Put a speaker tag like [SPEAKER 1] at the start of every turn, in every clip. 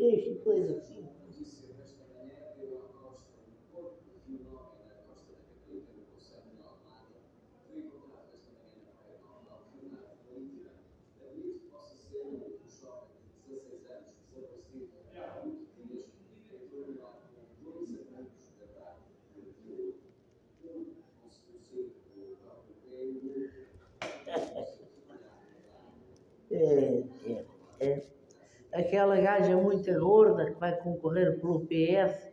[SPEAKER 1] Que coisa assim. É. Aquela gaja muito gorda que vai concorrer pelo PS,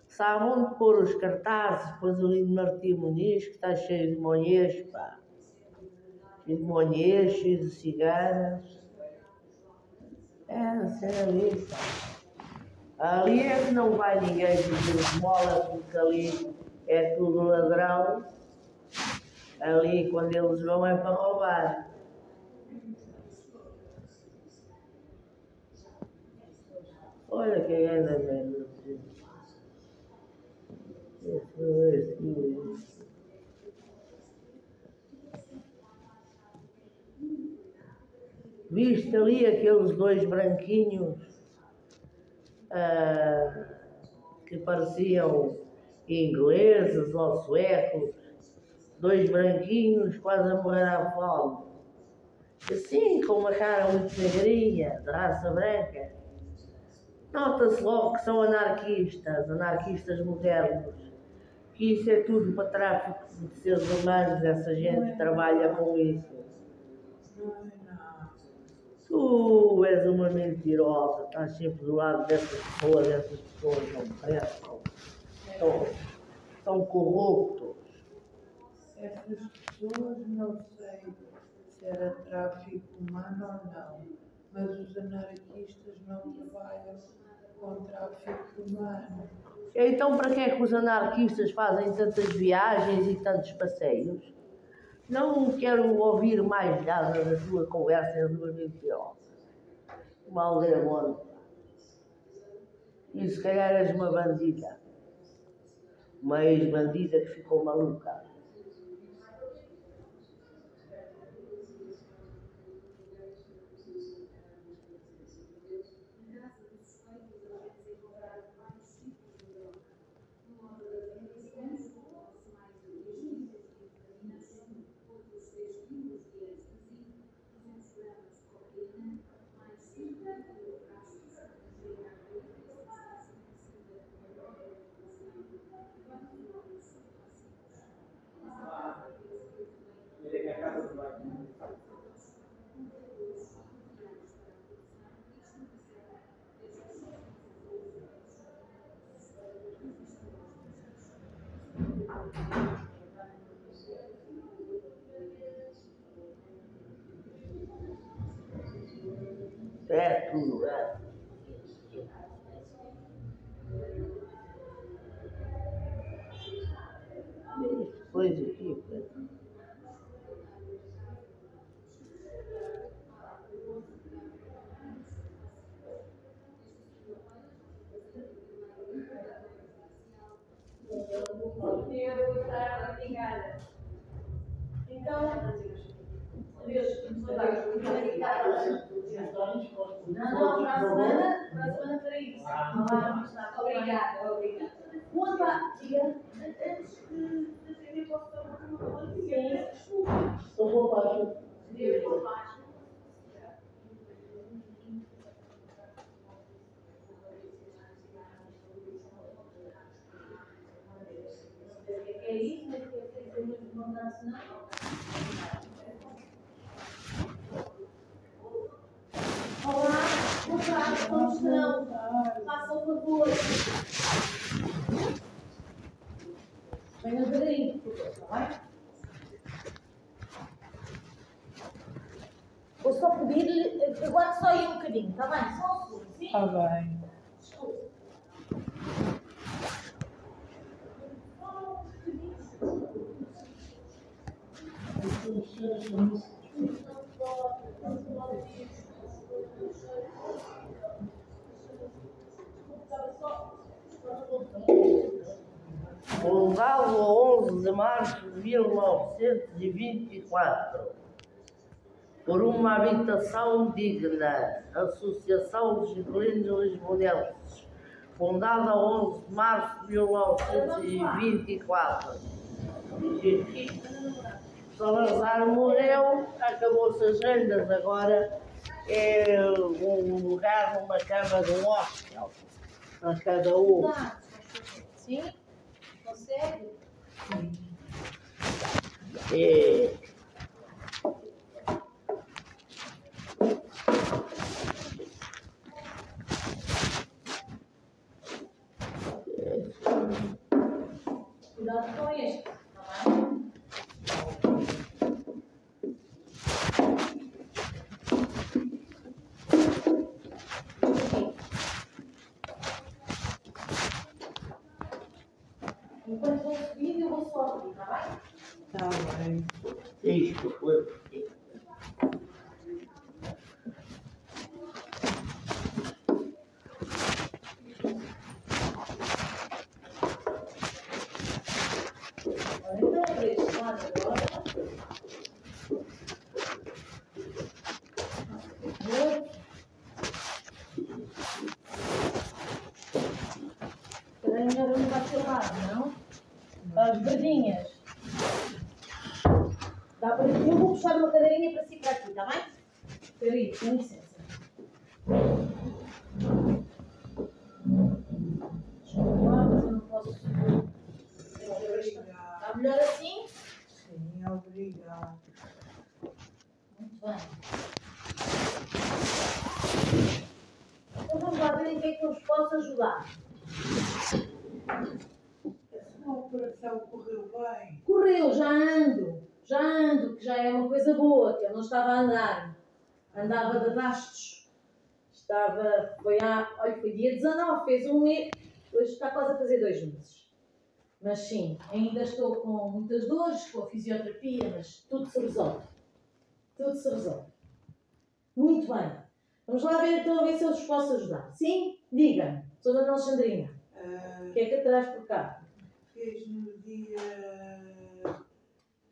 [SPEAKER 1] sabe onde pôr os cartazes, depois ali no Martim Muniz, que está cheio de monhês, pá. Cheio de monhês, cheio de ciganas. Não sei ali, pá. Ali é que não vai ninguém pedir esmola, porque ali é tudo ladrão. Ali, quando eles vão, é para roubar. Olha quem anda mesmo. Viste ali aqueles dois branquinhos que pareciam ingleses ou suecos, dois branquinhos quase a morrer à fome, assim com uma cara muito negrinha, de raça branca. Nota-se logo que são anarquistas modernos, que isso é tudo para tráfico de seres humanos, essa gente trabalha com isso. Tu és uma mentirosa, estás sempre do lado dessas pessoas não prestam, são corruptos.
[SPEAKER 2] Essas pessoas não sei se era tráfico humano ou não, mas os anarquistas não trabalham com tráfico humano.
[SPEAKER 1] Então para que é que os anarquistas fazem tantas viagens e tantos passeios? Não quero ouvir mais nada da tua conversa, és uma mentirosa. Uma aldeia. E se calhar és uma bandida. Uma ex-bandida que ficou maluca. É tudo, é. Coisa aqui,
[SPEAKER 3] Então, adeus, não, para a semana para isso. Obrigada. Quanto à tia, antes de atender, posso dar uma coisa? Sim.
[SPEAKER 1] Estou por baixo.
[SPEAKER 3] Deus por baixo. É isso, mas que eu sei que muito vontade, não? só pedir-lhe, aguarde só aí um bocadinho, está bem? Só um segundo, sim?
[SPEAKER 2] Está bem.
[SPEAKER 3] Desculpe.
[SPEAKER 1] Fundado a 11 de março de 1924, por uma habitação digna, Associação dos Inquilinos Lisbonenses, fundada a 11 de março de 1924. Salazar morreu, acabou-se as rendas, agora é um lugar numa cama de um hostel para cada um.
[SPEAKER 3] Sim? Consegue?
[SPEAKER 1] É,
[SPEAKER 3] Cuidado com este, está bem? Enquanto vou subir, eu vou só abrir, está bem?
[SPEAKER 2] Está bem.
[SPEAKER 1] isto foi.
[SPEAKER 3] Então, para este lado agora. Calhar melhor eu não para aquele lado, não? As verdinhas. Dá para... Eu vou puxar uma cadeirinha para si para aqui, está bem? Espera aí, com licença. Desculpa lá, mas eu não posso. Está melhor assim?
[SPEAKER 2] Sim, obrigada.
[SPEAKER 3] Muito bem. Então vamos lá ver em que é que eu vos posso ajudar.
[SPEAKER 2] Essa operação correu bem.
[SPEAKER 3] Correu, já ando, que já é uma coisa boa, que eu não estava a andar. Andava de bastos. Foi dia 19, fez um mês, hoje está quase a fazer 2 meses. Mas sim, ainda estou com muitas dores, com a fisioterapia, mas tudo se resolve. Tudo se resolve. Muito bem. Vamos lá ver então, a ver se eu vos posso ajudar. Sim? Diga-me, sou da Alexandrina. O que é que traz por cá?
[SPEAKER 2] Fez no dia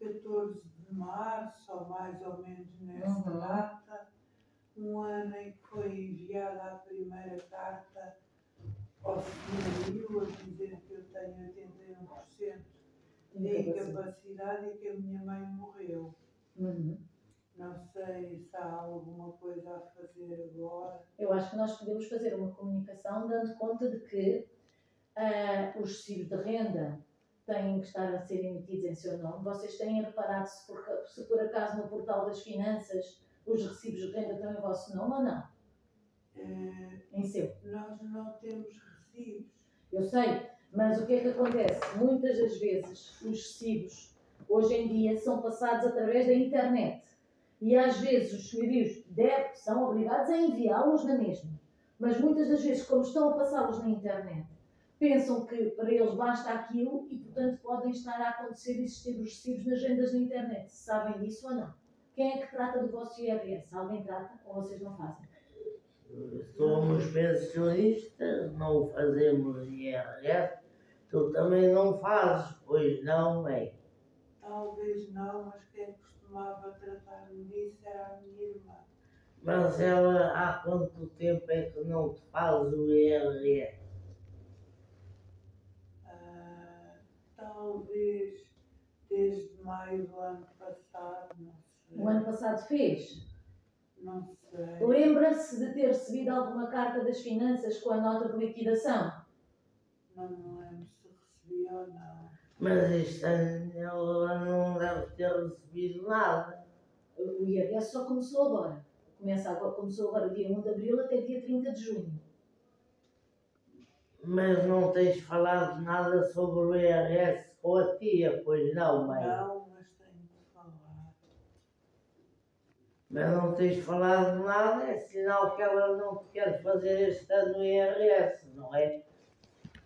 [SPEAKER 2] 14 de março, ou mais ou menos nessa data, um ano em que foi enviada a primeira carta ao senhorio a dizer que eu tenho 81% de incapacidade e que a minha mãe morreu. Não sei se há alguma coisa a fazer agora.
[SPEAKER 3] Eu acho que nós podemos fazer uma comunicação dando conta de que os recibos de renda têm que estar a ser emitidos em seu nome. Vocês têm reparado se por acaso no portal das finanças os recibos de renda estão em vosso nome ou não? Em seu.
[SPEAKER 2] Nós não temos recibos.
[SPEAKER 3] Eu sei, mas o que é que acontece? Muitas das vezes os recibos hoje em dia são passados através da internet e às vezes os senhorios são obrigados a enviá-los na mesma, mas muitas das vezes, como estão a passá-los na internet, pensam que para eles basta aquilo e portanto podem estar a acontecer existir os recibos nas rendas na internet. Sabem disso ou não? Quem é que trata do vosso IRS? Alguém trata ou vocês não fazem?
[SPEAKER 1] Somos pensionistas, não fazemos IRS. Tu também não fazes, pois não, mãe?
[SPEAKER 2] Talvez não, mas quem costumava tratar-me disso era a minha irmã.
[SPEAKER 1] Mas ela há quanto tempo é que não te faz o IRS?
[SPEAKER 2] Talvez desde maio do ano passado, não sei.
[SPEAKER 3] O ano passado fez?
[SPEAKER 2] Não sei.
[SPEAKER 3] Lembra-se de ter recebido alguma carta das finanças com a nota de liquidação?
[SPEAKER 2] Não me lembro se recebi ou não.
[SPEAKER 1] Mas este ano ela não deve ter recebido nada.
[SPEAKER 3] O IRS só começou agora. Começou agora dia 1 de abril até dia 30 de junho.
[SPEAKER 1] Mas não tens falado nada sobre o IRS com a tia, pois não, mãe?
[SPEAKER 2] Não, mas tenho de falar.
[SPEAKER 1] Mas não tens falado nada, é sinal que ela não te quer fazer este ano no IRS, não é?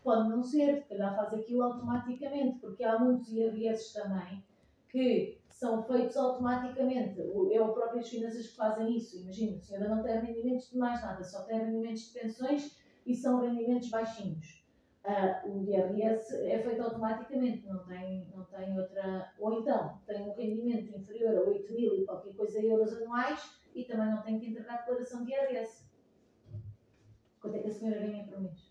[SPEAKER 3] Pode não ser, se calhar faz aquilo automaticamente, porque há muitos IRS também que são feitos automaticamente. É o próprio as finanças que fazem isso. Imagina, a senhora não tem rendimentos de mais nada, só tem rendimentos de pensões e são rendimentos baixinhos. O IRS é feito automaticamente, não tem outra. Ou então, tem um rendimento inferior a 8.000 e qualquer coisa euros anuais e também não tem que entregar declaração de IRS. Quanto é que a senhora ganha por mês?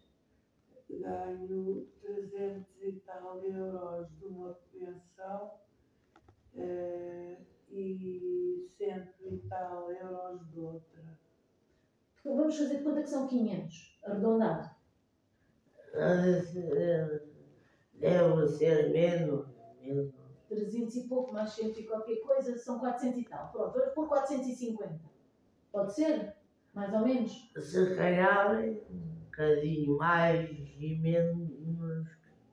[SPEAKER 2] Ganho 300 e tal euros de uma pensão e 100 e tal euros de outra.
[SPEAKER 3] Vamos fazer de conta que são 500, arredondado.
[SPEAKER 1] Deve ser menos.
[SPEAKER 3] 300 e pouco, mais 100 e qualquer coisa, são 400 e tal. Pronto, vamos por 450. Pode ser? Mais ou menos?
[SPEAKER 1] Se calhar um bocadinho mais e menos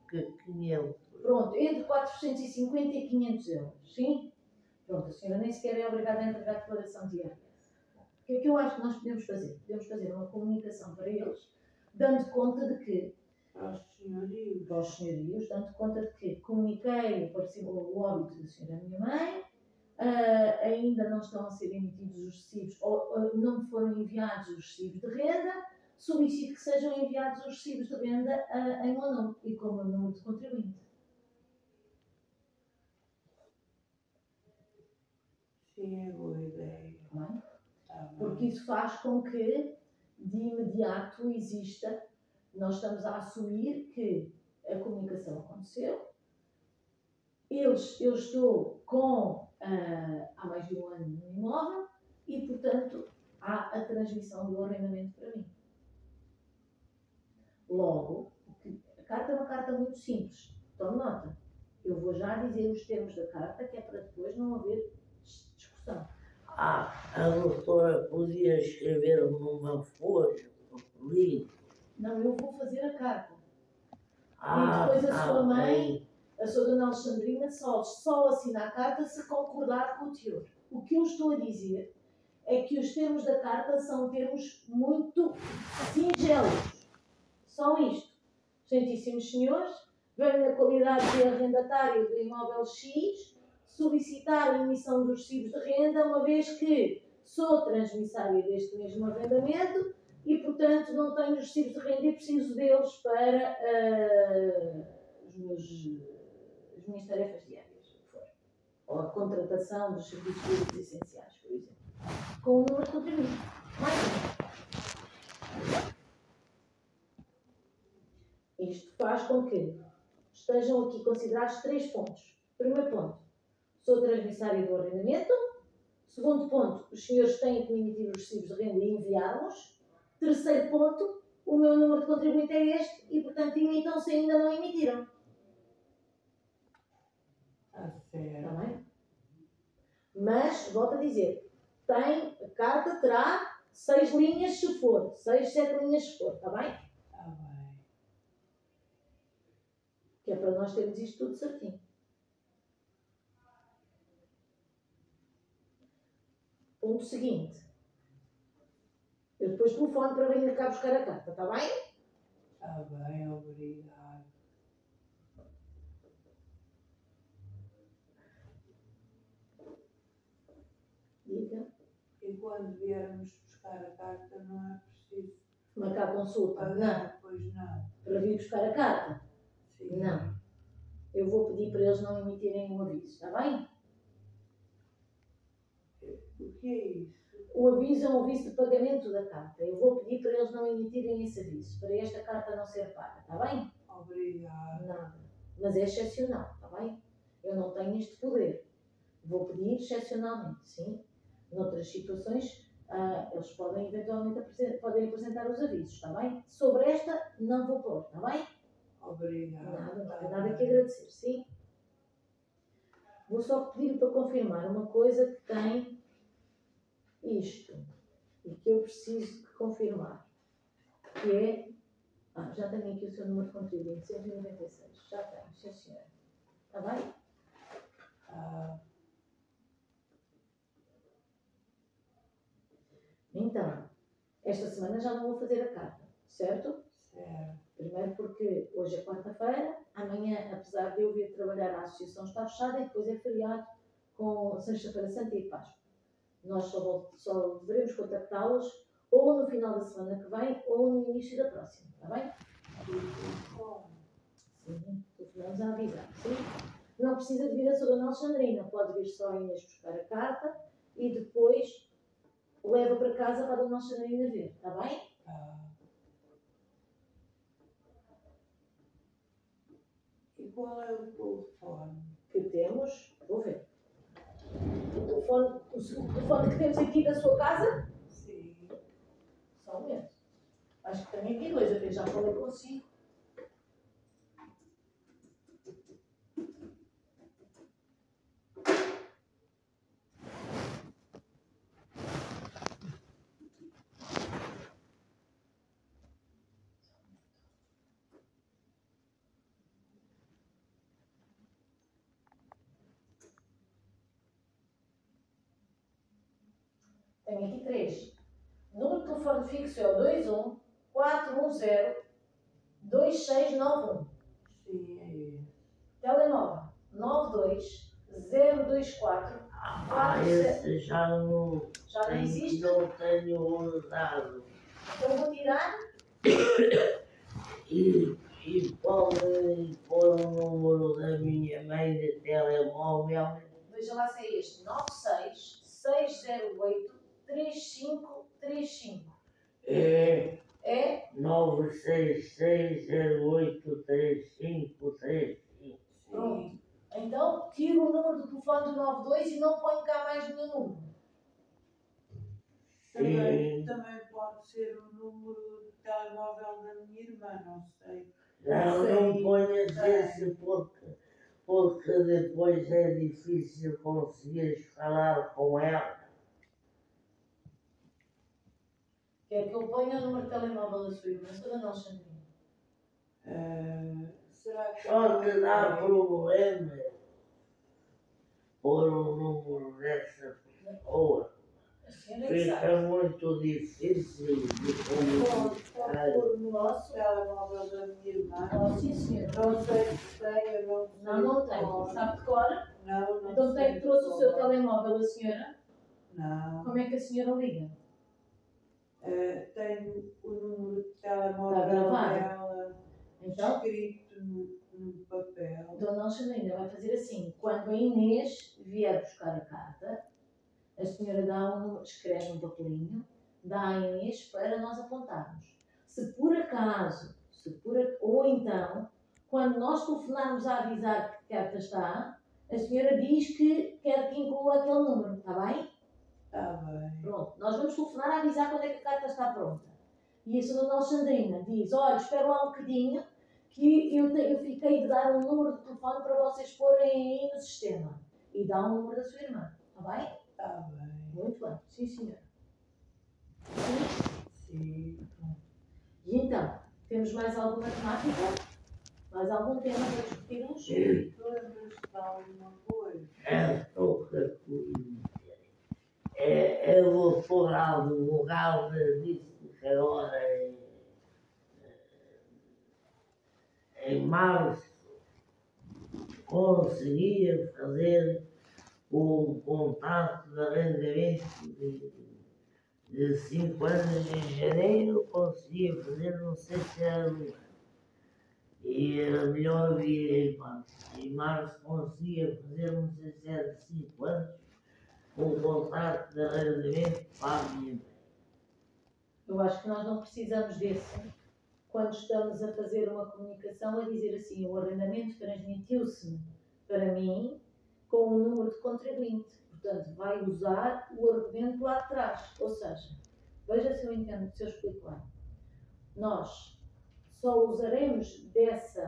[SPEAKER 1] que 500.
[SPEAKER 3] Pronto, entre 450 e 500 euros, sim? Pronto, a senhora nem sequer é obrigada a entregar a declaração de IRS. O que é que eu acho que nós podemos fazer? Podemos fazer uma comunicação para eles, dando conta de que
[SPEAKER 2] Para os
[SPEAKER 3] senhorios, dando conta de que comuniquei o óbito da senhora minha mãe, ainda não estão a ser emitidos os recibos, ou não me foram enviados os recibos de renda, solicito que sejam enviados os recibos de renda em meu nome e com o meu número de contribuinte.
[SPEAKER 2] Sim, é boa ideia.
[SPEAKER 3] Não é?
[SPEAKER 2] Tá,
[SPEAKER 3] porque isso faz com que de imediato exista, nós estamos a assumir que a comunicação aconteceu, eu estou com há mais de um ano no imóvel e, portanto, há a transmissão do arrendamento para mim. Logo, a carta é uma carta muito simples, tome nota. Eu vou já dizer os termos da carta, que é para depois não haver discussão.
[SPEAKER 1] A doutora podia escrever numa folha, ali.
[SPEAKER 3] Não, eu vou fazer a carta. E depois a sua mãe, a sua dona Alexandrina, só assina a carta se concordar com o teor. O que eu estou a dizer é que os termos da carta são termos muito singelos. Só isto. Excelentíssimos senhores, venho na qualidade de arrendatário do imóvel X solicitar a emissão dos recibos de renda, uma vez que sou transmissária deste mesmo arrendamento e, portanto, não tenho os recibos de renda e preciso deles para as minhas tarefas diárias, o que for. Ou a contratação dos serviços públicos essenciais, por exemplo. Com o número de contribuinte. Isto faz com que estejam aqui considerados 3 pontos. Primeiro ponto, sou transmissária do arrendamento. Segundo ponto, os senhores têm que me emitir os recibos de renda e enviá-los. Terceiro ponto, o meu número de contribuinte é este e, portanto, emitam se ainda não emitiram.
[SPEAKER 2] Está certo.
[SPEAKER 3] Está bem? Mas, volto a dizer, a carta terá 6 linhas se for, 6, 7 linhas se for, está bem?
[SPEAKER 2] Está bem.
[SPEAKER 3] Que é para nós termos isto tudo certinho. Ponto seguinte. Eu depois telefono para vir cá buscar a carta, está bem?
[SPEAKER 2] Está bem, obrigado.
[SPEAKER 3] Diga.
[SPEAKER 2] E quando viermos buscar a carta não é preciso
[SPEAKER 3] Marcar consulta?
[SPEAKER 2] pagar, pois não.
[SPEAKER 3] Para vir buscar a carta?
[SPEAKER 2] Sim.
[SPEAKER 3] Não. Eu vou pedir para eles não emitirem um aviso, está bem?
[SPEAKER 2] O que é isso?
[SPEAKER 3] O aviso é um aviso de pagamento da carta. Eu vou pedir para eles não emitirem esse aviso, para esta carta não ser paga, está bem?
[SPEAKER 2] Obrigado.
[SPEAKER 3] Nada. Mas é excepcional, está bem? Eu não tenho este poder. Vou pedir excepcionalmente, sim. Noutras situações, eles podem eventualmente apresentar os avisos, está bem? Sobre esta, não vou pôr, está bem?
[SPEAKER 2] Obrigado.
[SPEAKER 3] Nada, não tem nada que agradecer, sim? Vou só pedir para confirmar uma coisa que tem isto e que eu preciso de confirmar, que é... já tenho aqui o seu número de contribuinte, 196. Já tenho, sim senhora. Está bem? Então, esta semana já não vou fazer a carta, certo?
[SPEAKER 2] Certo.
[SPEAKER 3] Primeiro porque hoje é quarta-feira, amanhã, apesar de eu vir trabalhar, a associação está fechada e depois é feriado com Sexta-feira Santa e Páscoa. Nós só devemos contactá-los ou no final da semana que vem ou no início da próxima, está bem? Sim, telefonamos a avisar, sim? Não precisa de vir a sua Dona Alexandrina, pode vir só a Inês buscar a carta e depois leva para casa para a Dona Alexandrina ver, está bem?
[SPEAKER 2] E qual é o telefone?
[SPEAKER 3] Que temos, vou ver. O telefone que temos aqui da sua casa?
[SPEAKER 2] Sim.
[SPEAKER 3] Só um momento. Acho que tenho aqui dois, eu já falei consigo. Tenho aqui três. Número de telefone fixo é o 21 410 2691.
[SPEAKER 2] Sim, é esse.
[SPEAKER 3] Telemóvel 92 024
[SPEAKER 1] Esse já não
[SPEAKER 3] existe.
[SPEAKER 1] Não tenho usado.
[SPEAKER 3] Então vou tirar.
[SPEAKER 1] E podem pôr o número da minha mãe de telemóvel.
[SPEAKER 3] Veja lá se é este. 96 608 3535.
[SPEAKER 1] É
[SPEAKER 3] É?
[SPEAKER 1] 966083535.
[SPEAKER 3] Pronto. Então, tiro o número do telefone do 92 e não ponho cá mais nenhum número.
[SPEAKER 2] Também pode ser o número de telemóvel da minha irmã, não sei.
[SPEAKER 1] Não ponhas esse porque depois é difícil conseguir falar com ela.
[SPEAKER 3] Quer que eu ponha o número de telemóvel da sua irmã, Dona Alexandrina?
[SPEAKER 2] Será que
[SPEAKER 1] Só te dá problema pôr o número dessa pessoa. Fica muito difícil de comunicar.
[SPEAKER 3] Pode pôr no nosso
[SPEAKER 2] telemóvel da minha irmã?
[SPEAKER 3] Sim, senhor.
[SPEAKER 2] Não sei se tem, eu não sei.
[SPEAKER 3] Não tenho. Sabe de cor?
[SPEAKER 2] Não
[SPEAKER 3] Então
[SPEAKER 2] sei.
[SPEAKER 3] trouxe o seu telemóvel a senhora?
[SPEAKER 2] Não.
[SPEAKER 3] Como é que a senhora liga?
[SPEAKER 2] Tenho o número de telemóvel dela
[SPEAKER 3] então,
[SPEAKER 2] escrito no papel.
[SPEAKER 3] Dona Alexandrina vai fazer assim. Quando a Inês vier buscar a carta, a senhora escreve um papelinho, dá à Inês para nós apontarmos. Se por acaso, ou então, quando nós telefonarmos a avisar que a carta está, a senhora diz que quer que inclua aquele número, está bem?
[SPEAKER 2] Está bem.
[SPEAKER 3] Pronto, nós vamos telefonar a avisar quando é que a carta está pronta. E a Dona Alexandrina diz, olha, espera lá um bocadinho, que eu fiquei de dar um número de telefone para vocês porem aí no sistema. E dá um número da sua irmã, está bem?
[SPEAKER 2] Está bem.
[SPEAKER 3] Muito bem, sim senhora.
[SPEAKER 2] Sim.
[SPEAKER 3] E então, temos mais alguma temática? Mais algum tema para discutirmos?
[SPEAKER 2] Lembras-te de alguma coisa?
[SPEAKER 1] É pouca coisa. É o doutorado legal disse que agora em março conseguia fazer o contrato de arrendamento de 5 anos em janeiro, conseguia fazer, não sei se era e era melhor vir em março. Em março conseguia fazer, não sei se era de 5 anos, um contrato de arrendamento para a minha mãe.
[SPEAKER 3] Eu acho que nós não precisamos desse. Quando estamos a fazer uma comunicação, a dizer assim, o arrendamento transmitiu-se para mim com o número de contribuinte. Portanto, vai usar o argumento lá atrás. Ou seja, veja se eu entendo, se eu explico bem. Nós só usaremos desse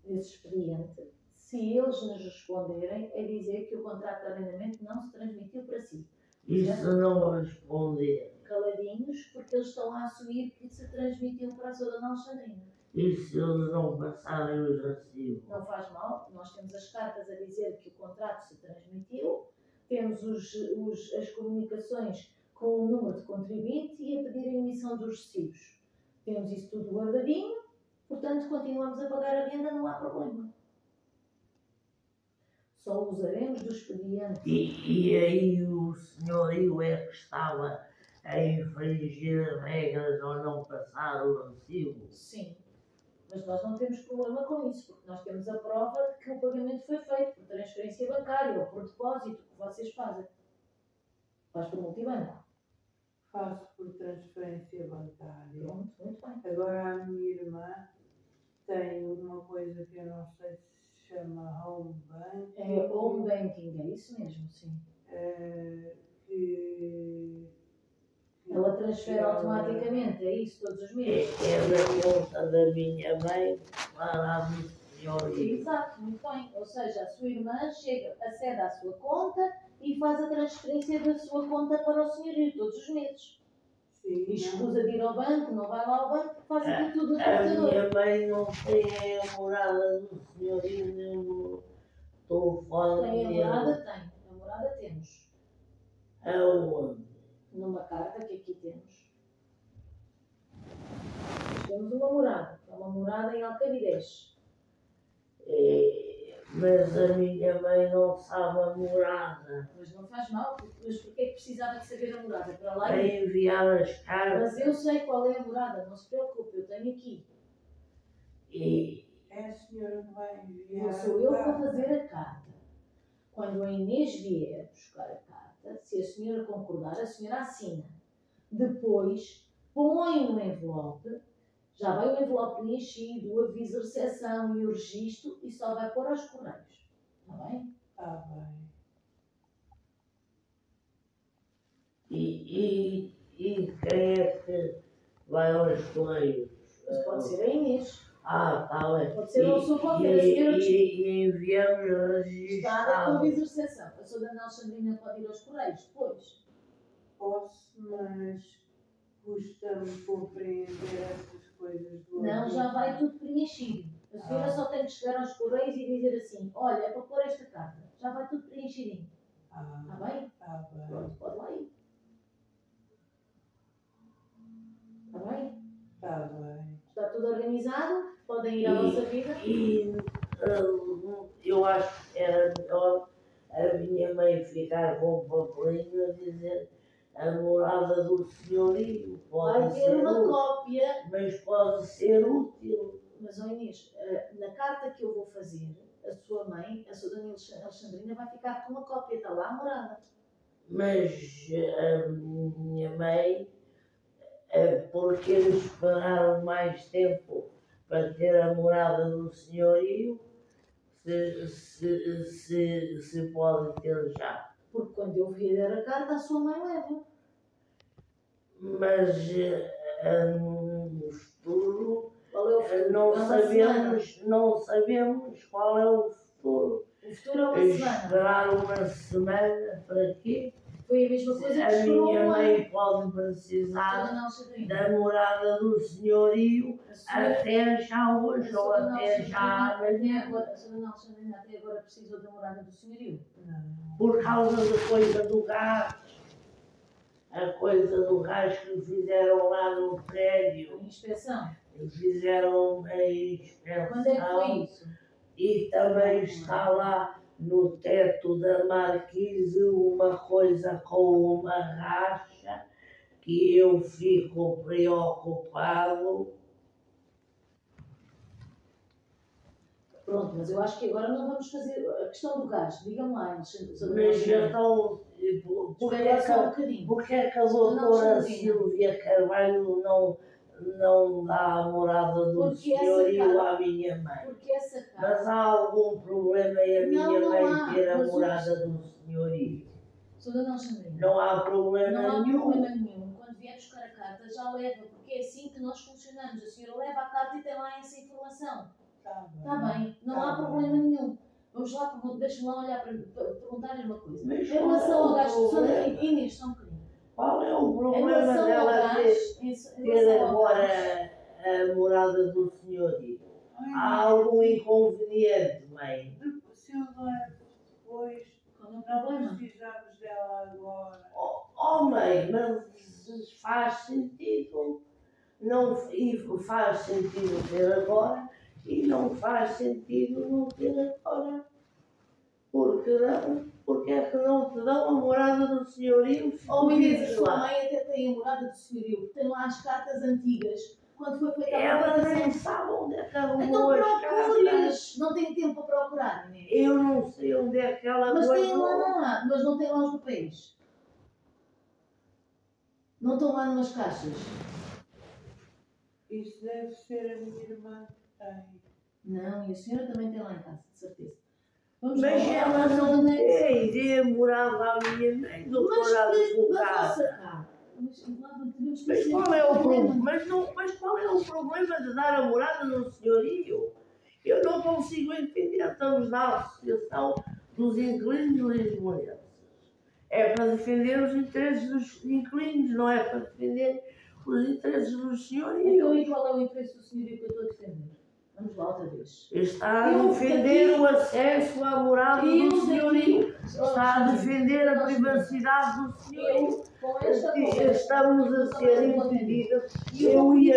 [SPEAKER 3] expediente se eles nos responderem a dizer que o contrato de arrendamento não se transmitiu para si.
[SPEAKER 1] E se não responder?
[SPEAKER 3] Caladinhos, porque eles estão a assumir que se transmitiu para a sua Dona Alexandrina.
[SPEAKER 1] E se eles não passarem os recibos?
[SPEAKER 3] Não faz mal, nós temos as cartas a dizer que o contrato se transmitiu, temos as comunicações
[SPEAKER 4] com o número de contribuinte e a pedir a emissão dos recibos. Temos isso tudo guardadinho, portanto continuamos a pagar a renda, não há problema. Só usaremos do expediente.
[SPEAKER 1] E aí o senhorio é que estava a infringir as regras ou não passar o recibo?
[SPEAKER 4] Sim, mas nós não temos problema com isso, porque nós temos a prova de que o pagamento foi feito por transferência bancária ou por depósito que vocês fazem. Faz por multibanco.
[SPEAKER 2] Faço por transferência bancária.
[SPEAKER 4] Pronto, muito bem.
[SPEAKER 2] Agora a minha irmã tem uma coisa que eu não sei se chama home banking.
[SPEAKER 4] É home banking, é isso mesmo, sim.
[SPEAKER 2] Que
[SPEAKER 4] Ela transfere automaticamente, é isso, todos os meses.
[SPEAKER 1] É da conta da minha mãe para a do senhorio.
[SPEAKER 4] Exato, muito bem. Ou seja, a sua irmã chega, acede à sua conta e faz a transferência da sua conta para o senhorio todos os meses.
[SPEAKER 2] Sim,
[SPEAKER 4] E escusa de ir ao banco, não vai lá ao banco, faz aquilo tudo no
[SPEAKER 1] A
[SPEAKER 4] computador.
[SPEAKER 1] minha mãe não tem a morada do senhorio nem no telefone
[SPEAKER 4] Tem a
[SPEAKER 1] dele.
[SPEAKER 4] morada? Tem. A morada temos.
[SPEAKER 1] Aonde?
[SPEAKER 4] Numa carta que aqui temos. Temos uma morada. É uma morada em Alcavidez.
[SPEAKER 1] Mas a minha mãe não sabe a morada.
[SPEAKER 4] Mas não faz mal, mas porquê é que precisava de saber a morada? Para lá
[SPEAKER 1] Para
[SPEAKER 4] ir.
[SPEAKER 1] enviar as cartas.
[SPEAKER 4] Mas eu sei qual é a morada, não se preocupe, eu tenho aqui.
[SPEAKER 1] E
[SPEAKER 2] é a senhora que vai enviar.
[SPEAKER 4] Não sou eu que vou fazer a carta. Quando a Inês vier buscar a carta, se a senhora concordar, a senhora assina. Depois, põe no envelope, já vai o envelope preenchido, o aviso de recepção e o registro, e só vai pôr aos correios. Está bem?
[SPEAKER 2] Está bem.
[SPEAKER 1] E quem é que vai aos correios?
[SPEAKER 4] Mas pode ser a Inês.
[SPEAKER 1] Está bem.
[SPEAKER 4] Pode ser uma pessoa qualquer, a senhora que
[SPEAKER 1] E enviamos
[SPEAKER 4] está com o
[SPEAKER 1] registado.
[SPEAKER 4] aviso de recepção. A senhora Dona Alexandrina pode ir aos correios depois.
[SPEAKER 2] Posso, mas custa-me compreender essas coisas do
[SPEAKER 4] Não,
[SPEAKER 2] aviso.
[SPEAKER 4] já vai tudo preenchido. A senhora só tem que chegar aos correios e dizer assim, olha, é para pôr esta carta. Já vai tudo preenchidinho. Está bem?
[SPEAKER 2] Está bem.
[SPEAKER 4] Pronto, pode lá ir. Está bem?
[SPEAKER 2] Está bem.
[SPEAKER 4] Está tudo organizado? Podem ir à vossa vida?
[SPEAKER 1] Eu acho que era melhor a minha mãe ficar com um papelinho a dizer a morada do senhorio.
[SPEAKER 4] Vai
[SPEAKER 1] Pode
[SPEAKER 4] ter
[SPEAKER 1] ser
[SPEAKER 4] uma
[SPEAKER 1] útil,
[SPEAKER 4] cópia.
[SPEAKER 1] mas pode ser útil.
[SPEAKER 4] Mas, ó Inês, na carta que eu vou fazer, a sua mãe, a sua Dona Alexandrina, vai ficar com uma cópia. Está lá a morada.
[SPEAKER 1] Mas a minha mãe, porque eles esperaram mais tempo para ter a morada do senhorio, se pode ter já.
[SPEAKER 4] Porque quando eu vier a carta, a sua mãe leva.
[SPEAKER 1] Mas no futuro
[SPEAKER 4] Qual é o futuro?
[SPEAKER 1] não
[SPEAKER 4] É uma semana.
[SPEAKER 1] sabemos qual é o futuro.
[SPEAKER 4] O futuro é uma semana.
[SPEAKER 1] Esperar uma semana para quê?
[SPEAKER 4] Foi a mesma coisa que
[SPEAKER 1] A
[SPEAKER 4] esperou
[SPEAKER 1] minha
[SPEAKER 4] um ano.
[SPEAKER 1] mãe pode precisar
[SPEAKER 4] Dona Alexandrina.
[SPEAKER 1] da morada do senhorio
[SPEAKER 4] A senhora-
[SPEAKER 1] até já hoje
[SPEAKER 4] a
[SPEAKER 1] ou
[SPEAKER 4] sua Dona
[SPEAKER 1] até já
[SPEAKER 4] Alexandrina,
[SPEAKER 1] amanhã.
[SPEAKER 4] a sua Dona Alexandrina até agora precisou da morada do senhorio.
[SPEAKER 2] Não.
[SPEAKER 1] Por causa da coisa do gás. A coisa do gás que fizeram lá no
[SPEAKER 4] A
[SPEAKER 1] prédio.
[SPEAKER 4] inspeção.
[SPEAKER 1] Fizeram a
[SPEAKER 4] Quando é que foi
[SPEAKER 1] inspeção
[SPEAKER 4] isso?
[SPEAKER 1] e também está lá no teto da marquise uma coisa com uma racha que eu fico preocupado.
[SPEAKER 4] Pronto, mas eu acho que agora não vamos fazer a questão do gás. Diga-me lá, Alexandre.
[SPEAKER 1] Mas então,
[SPEAKER 4] Espera só um bocadinho.
[SPEAKER 1] porque é que a
[SPEAKER 4] Dona
[SPEAKER 1] doutora
[SPEAKER 4] Alexandrina.
[SPEAKER 1] Silvia Carvalho não dá a morada do
[SPEAKER 4] Porque essa
[SPEAKER 1] senhorio
[SPEAKER 4] cara-
[SPEAKER 1] à minha mãe?
[SPEAKER 4] Porque essa
[SPEAKER 1] Mas
[SPEAKER 4] carta.
[SPEAKER 1] há algum problema em a minha
[SPEAKER 4] Não
[SPEAKER 1] mãe
[SPEAKER 4] há,
[SPEAKER 1] ter a
[SPEAKER 4] mas
[SPEAKER 1] morada do senhorio?
[SPEAKER 4] Sou Dona Alexandrina.
[SPEAKER 1] Não há problema
[SPEAKER 4] Não há
[SPEAKER 1] nenhum.
[SPEAKER 4] problema nenhum. Quando vier buscar a carta, já leva, porque é assim que nós funcionamos. A senhora leva a carta e tem lá essa informação. Está bem, não
[SPEAKER 2] Tá
[SPEAKER 4] há
[SPEAKER 2] bem.
[SPEAKER 4] problema nenhum. Vamos lá, deixa-me lá olhar para perguntar-lhe uma coisa.
[SPEAKER 1] Mas
[SPEAKER 4] Em relação ao gás,
[SPEAKER 1] problema?
[SPEAKER 4] Inês, só um bocadinho.
[SPEAKER 1] Qual é o
[SPEAKER 4] Em
[SPEAKER 1] problema
[SPEAKER 4] relação ao
[SPEAKER 1] dela
[SPEAKER 4] gás,
[SPEAKER 1] ter
[SPEAKER 4] em relação ao
[SPEAKER 1] agora
[SPEAKER 4] gás,
[SPEAKER 1] a morada do senhorio?
[SPEAKER 2] Ai,
[SPEAKER 1] Há algum inconveniente, mãe?
[SPEAKER 2] Se eu levo depois,
[SPEAKER 4] qual é o
[SPEAKER 2] não
[SPEAKER 4] problema?
[SPEAKER 2] precisamos dela agora.
[SPEAKER 1] Oh tomei, mas faz sentido, não, e faz sentido ter agora e não faz sentido não ter agora. Porque é que não te dão a morada do senhorio?
[SPEAKER 4] Ou Inês, a sua mãe até tem a morada do senhorio, tem lá as cartas antigas. Quando foi feita a
[SPEAKER 1] Ela nem
[SPEAKER 4] morada,
[SPEAKER 1] sabe onde é que arrumou
[SPEAKER 4] então
[SPEAKER 1] as cartas.
[SPEAKER 4] procure-as. Não tem tempo para procurar, Inês.
[SPEAKER 1] Eu não sei onde é que ela
[SPEAKER 4] Mas tem
[SPEAKER 1] guardou.
[SPEAKER 4] lá, mas não tem lá os papéis. Não estão lá numas caixas.
[SPEAKER 2] Isso deve ser a minha irmã que tem.
[SPEAKER 4] Não, e a senhora também tem lá em casa, de certeza. Vamos
[SPEAKER 1] Mas
[SPEAKER 4] lá,
[SPEAKER 1] ela não tem, dê morada à minha mãe, doutora advogada. Mas qual é o problema? Mas qual é o problema de dar a morada no senhorio? Eu não consigo entender. Estamos na Associação dos Inquilinos Lisboetas. É para defender os interesses dos inquilinos, não é para defender os interesses dos senhorios.
[SPEAKER 4] Então, e qual é o interesse do senhorio que eu estou a defender? Vamos lá outra vez.
[SPEAKER 1] Está a defender o acesso à morada do senhorio. Está a defender a privacidade do senhorio.
[SPEAKER 4] Com esta conversa,
[SPEAKER 1] Estamos a ser impedidas. Eu e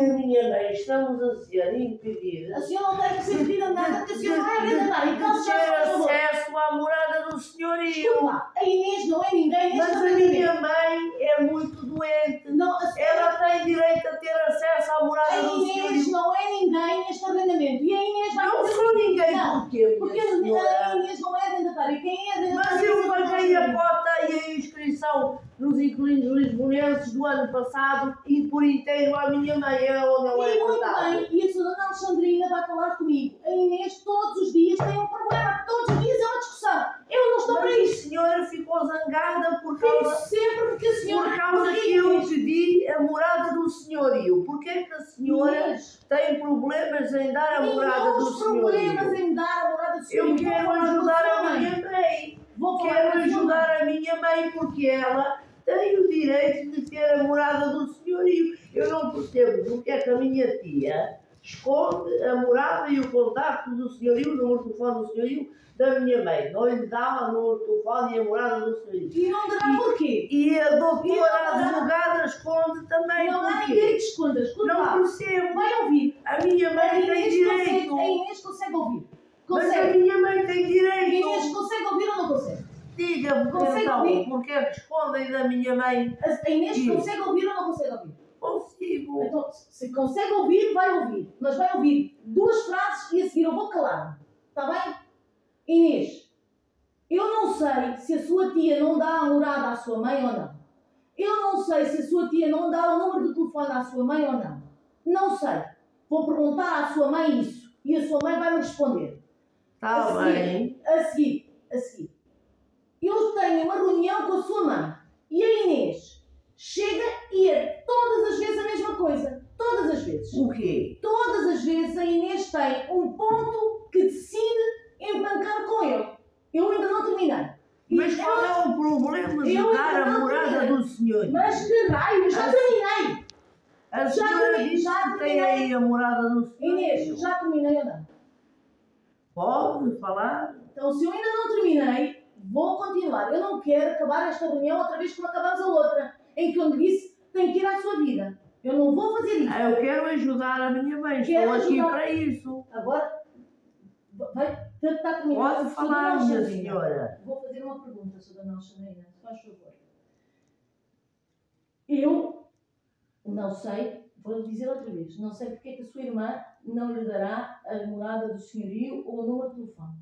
[SPEAKER 1] a minha mãe estamos a ser impedidas.
[SPEAKER 4] A senhora não tem que ser impedida de nada, porque a senhora não é arrendatária. Então,
[SPEAKER 1] de ter acesso à morada do senhorio.
[SPEAKER 4] Desculpa, a Inês não é ninguém
[SPEAKER 1] Mas
[SPEAKER 4] neste
[SPEAKER 1] a minha mãe é muito doente.
[SPEAKER 4] Não,
[SPEAKER 1] Ela tem direito a ter acesso à morada
[SPEAKER 4] a
[SPEAKER 1] do
[SPEAKER 4] Inês
[SPEAKER 1] senhorio.
[SPEAKER 4] não é ninguém neste arrendamento. E a Inês vai
[SPEAKER 1] Não
[SPEAKER 4] poder-
[SPEAKER 1] sou ninguém,
[SPEAKER 4] Não,
[SPEAKER 1] porquê,
[SPEAKER 4] porque
[SPEAKER 1] minha
[SPEAKER 4] a
[SPEAKER 1] senhora?
[SPEAKER 4] Inês não é arrendatária. Quem é arrendatária?
[SPEAKER 1] Mas eu paguei a cota e a inscrição nos inquilinos lisbonenses do ano passado e por inteiro à minha mãe, é ou não é
[SPEAKER 4] E muito
[SPEAKER 1] verdade?
[SPEAKER 4] bem, e a Susana Alexandrina vai falar comigo. A Inês todos os dias tem um problema, todos os dias é uma discussão. Eu não estou para
[SPEAKER 1] Mas a
[SPEAKER 4] isso.
[SPEAKER 1] senhora ficou zangada por
[SPEAKER 4] Fico
[SPEAKER 1] causa
[SPEAKER 4] sempre porque a senhora.
[SPEAKER 1] Por causa que eu pedi a morada do senhorio. Porquê é que a senhora tem problemas em dar a morada do
[SPEAKER 4] problemas
[SPEAKER 1] senhorio?
[SPEAKER 4] em dar a morada do senhorio.
[SPEAKER 1] Eu quero ajudar a minha mãe. Quero ajudar a minha mãe porque ela tem o direito de ter a morada do senhorio. Eu não percebo porque é que a minha tia esconde a morada e o contacto do senhorio, o número de telefone do senhorio, da minha mãe. Não lhe dá o número de telefone e a morada do senhorio.
[SPEAKER 4] E não dará porquê?
[SPEAKER 1] E a doutora advogada esconde também.
[SPEAKER 4] Não há
[SPEAKER 1] porquê?
[SPEAKER 4] ninguém que esconda. Escuta
[SPEAKER 1] Não
[SPEAKER 4] lá.
[SPEAKER 1] percebo.
[SPEAKER 4] Vai ouvir.
[SPEAKER 1] A minha
[SPEAKER 4] A
[SPEAKER 1] mãe tem
[SPEAKER 4] Inês
[SPEAKER 1] direito.
[SPEAKER 4] consegue, a Inês consegue ouvir.
[SPEAKER 1] Mas a
[SPEAKER 4] Consegue.
[SPEAKER 1] minha mãe tem
[SPEAKER 4] A
[SPEAKER 1] direito.
[SPEAKER 4] Inês consegue ouvir ou não consegue?
[SPEAKER 1] Diga-me
[SPEAKER 4] Consegue
[SPEAKER 1] então,
[SPEAKER 4] ouvir?
[SPEAKER 1] porque é que escondem da minha mãe?
[SPEAKER 4] A Inês
[SPEAKER 1] Sim.
[SPEAKER 4] consegue ouvir ou não consegue ouvir?
[SPEAKER 1] Consigo.
[SPEAKER 4] Então, se consegue ouvir, vai ouvir. Mas vai ouvir duas frases e a seguir eu vou calar. Está bem? Inês, eu não sei se a sua tia não dá a morada à sua mãe ou não. Eu não sei se a sua tia não dá o número de telefone à sua mãe ou não. Não sei. Vou perguntar à sua mãe isso. E a sua mãe vai me responder.
[SPEAKER 1] Está bem.
[SPEAKER 4] A seguir. Eu tenho uma reunião com a sua mãe. E a Inês chega e é todas as vezes a mesma coisa. Todas as vezes.
[SPEAKER 1] O quê?
[SPEAKER 4] Todas as vezes a Inês tem um ponto que decide empancar com ele. Eu ainda não terminei.
[SPEAKER 1] Mas qual é o problema de
[SPEAKER 4] eu
[SPEAKER 1] dar
[SPEAKER 4] ainda
[SPEAKER 1] a
[SPEAKER 4] não
[SPEAKER 1] morada
[SPEAKER 4] terminei.
[SPEAKER 1] do senhor?
[SPEAKER 4] Mas que raio, já terminei!
[SPEAKER 1] A senhora disse
[SPEAKER 4] já
[SPEAKER 1] que tem
[SPEAKER 4] terminei.
[SPEAKER 1] aí a morada do senhor.
[SPEAKER 4] Inês, já terminei ou não?
[SPEAKER 1] Pode falar?
[SPEAKER 4] Então, se eu ainda não terminei, vou continuar. Eu não quero acabar esta reunião outra vez como acabamos a outra, em que eu lhe disse tem que ir à sua vida. Eu não vou fazer isso.
[SPEAKER 1] Eu quero ajudar a minha mãe.
[SPEAKER 4] Quero
[SPEAKER 1] Estou aqui
[SPEAKER 4] ajudar.
[SPEAKER 1] para isso.
[SPEAKER 4] Agora, vai tentar terminar.
[SPEAKER 1] Pode falar, minha senhora.
[SPEAKER 4] Vou fazer uma pergunta, Sra. Alexandrina, se faz favor. Eu não sei, vou dizer outra vez, não sei porque é que a sua irmã não lhe dará a morada do senhorio ou o número de telefone.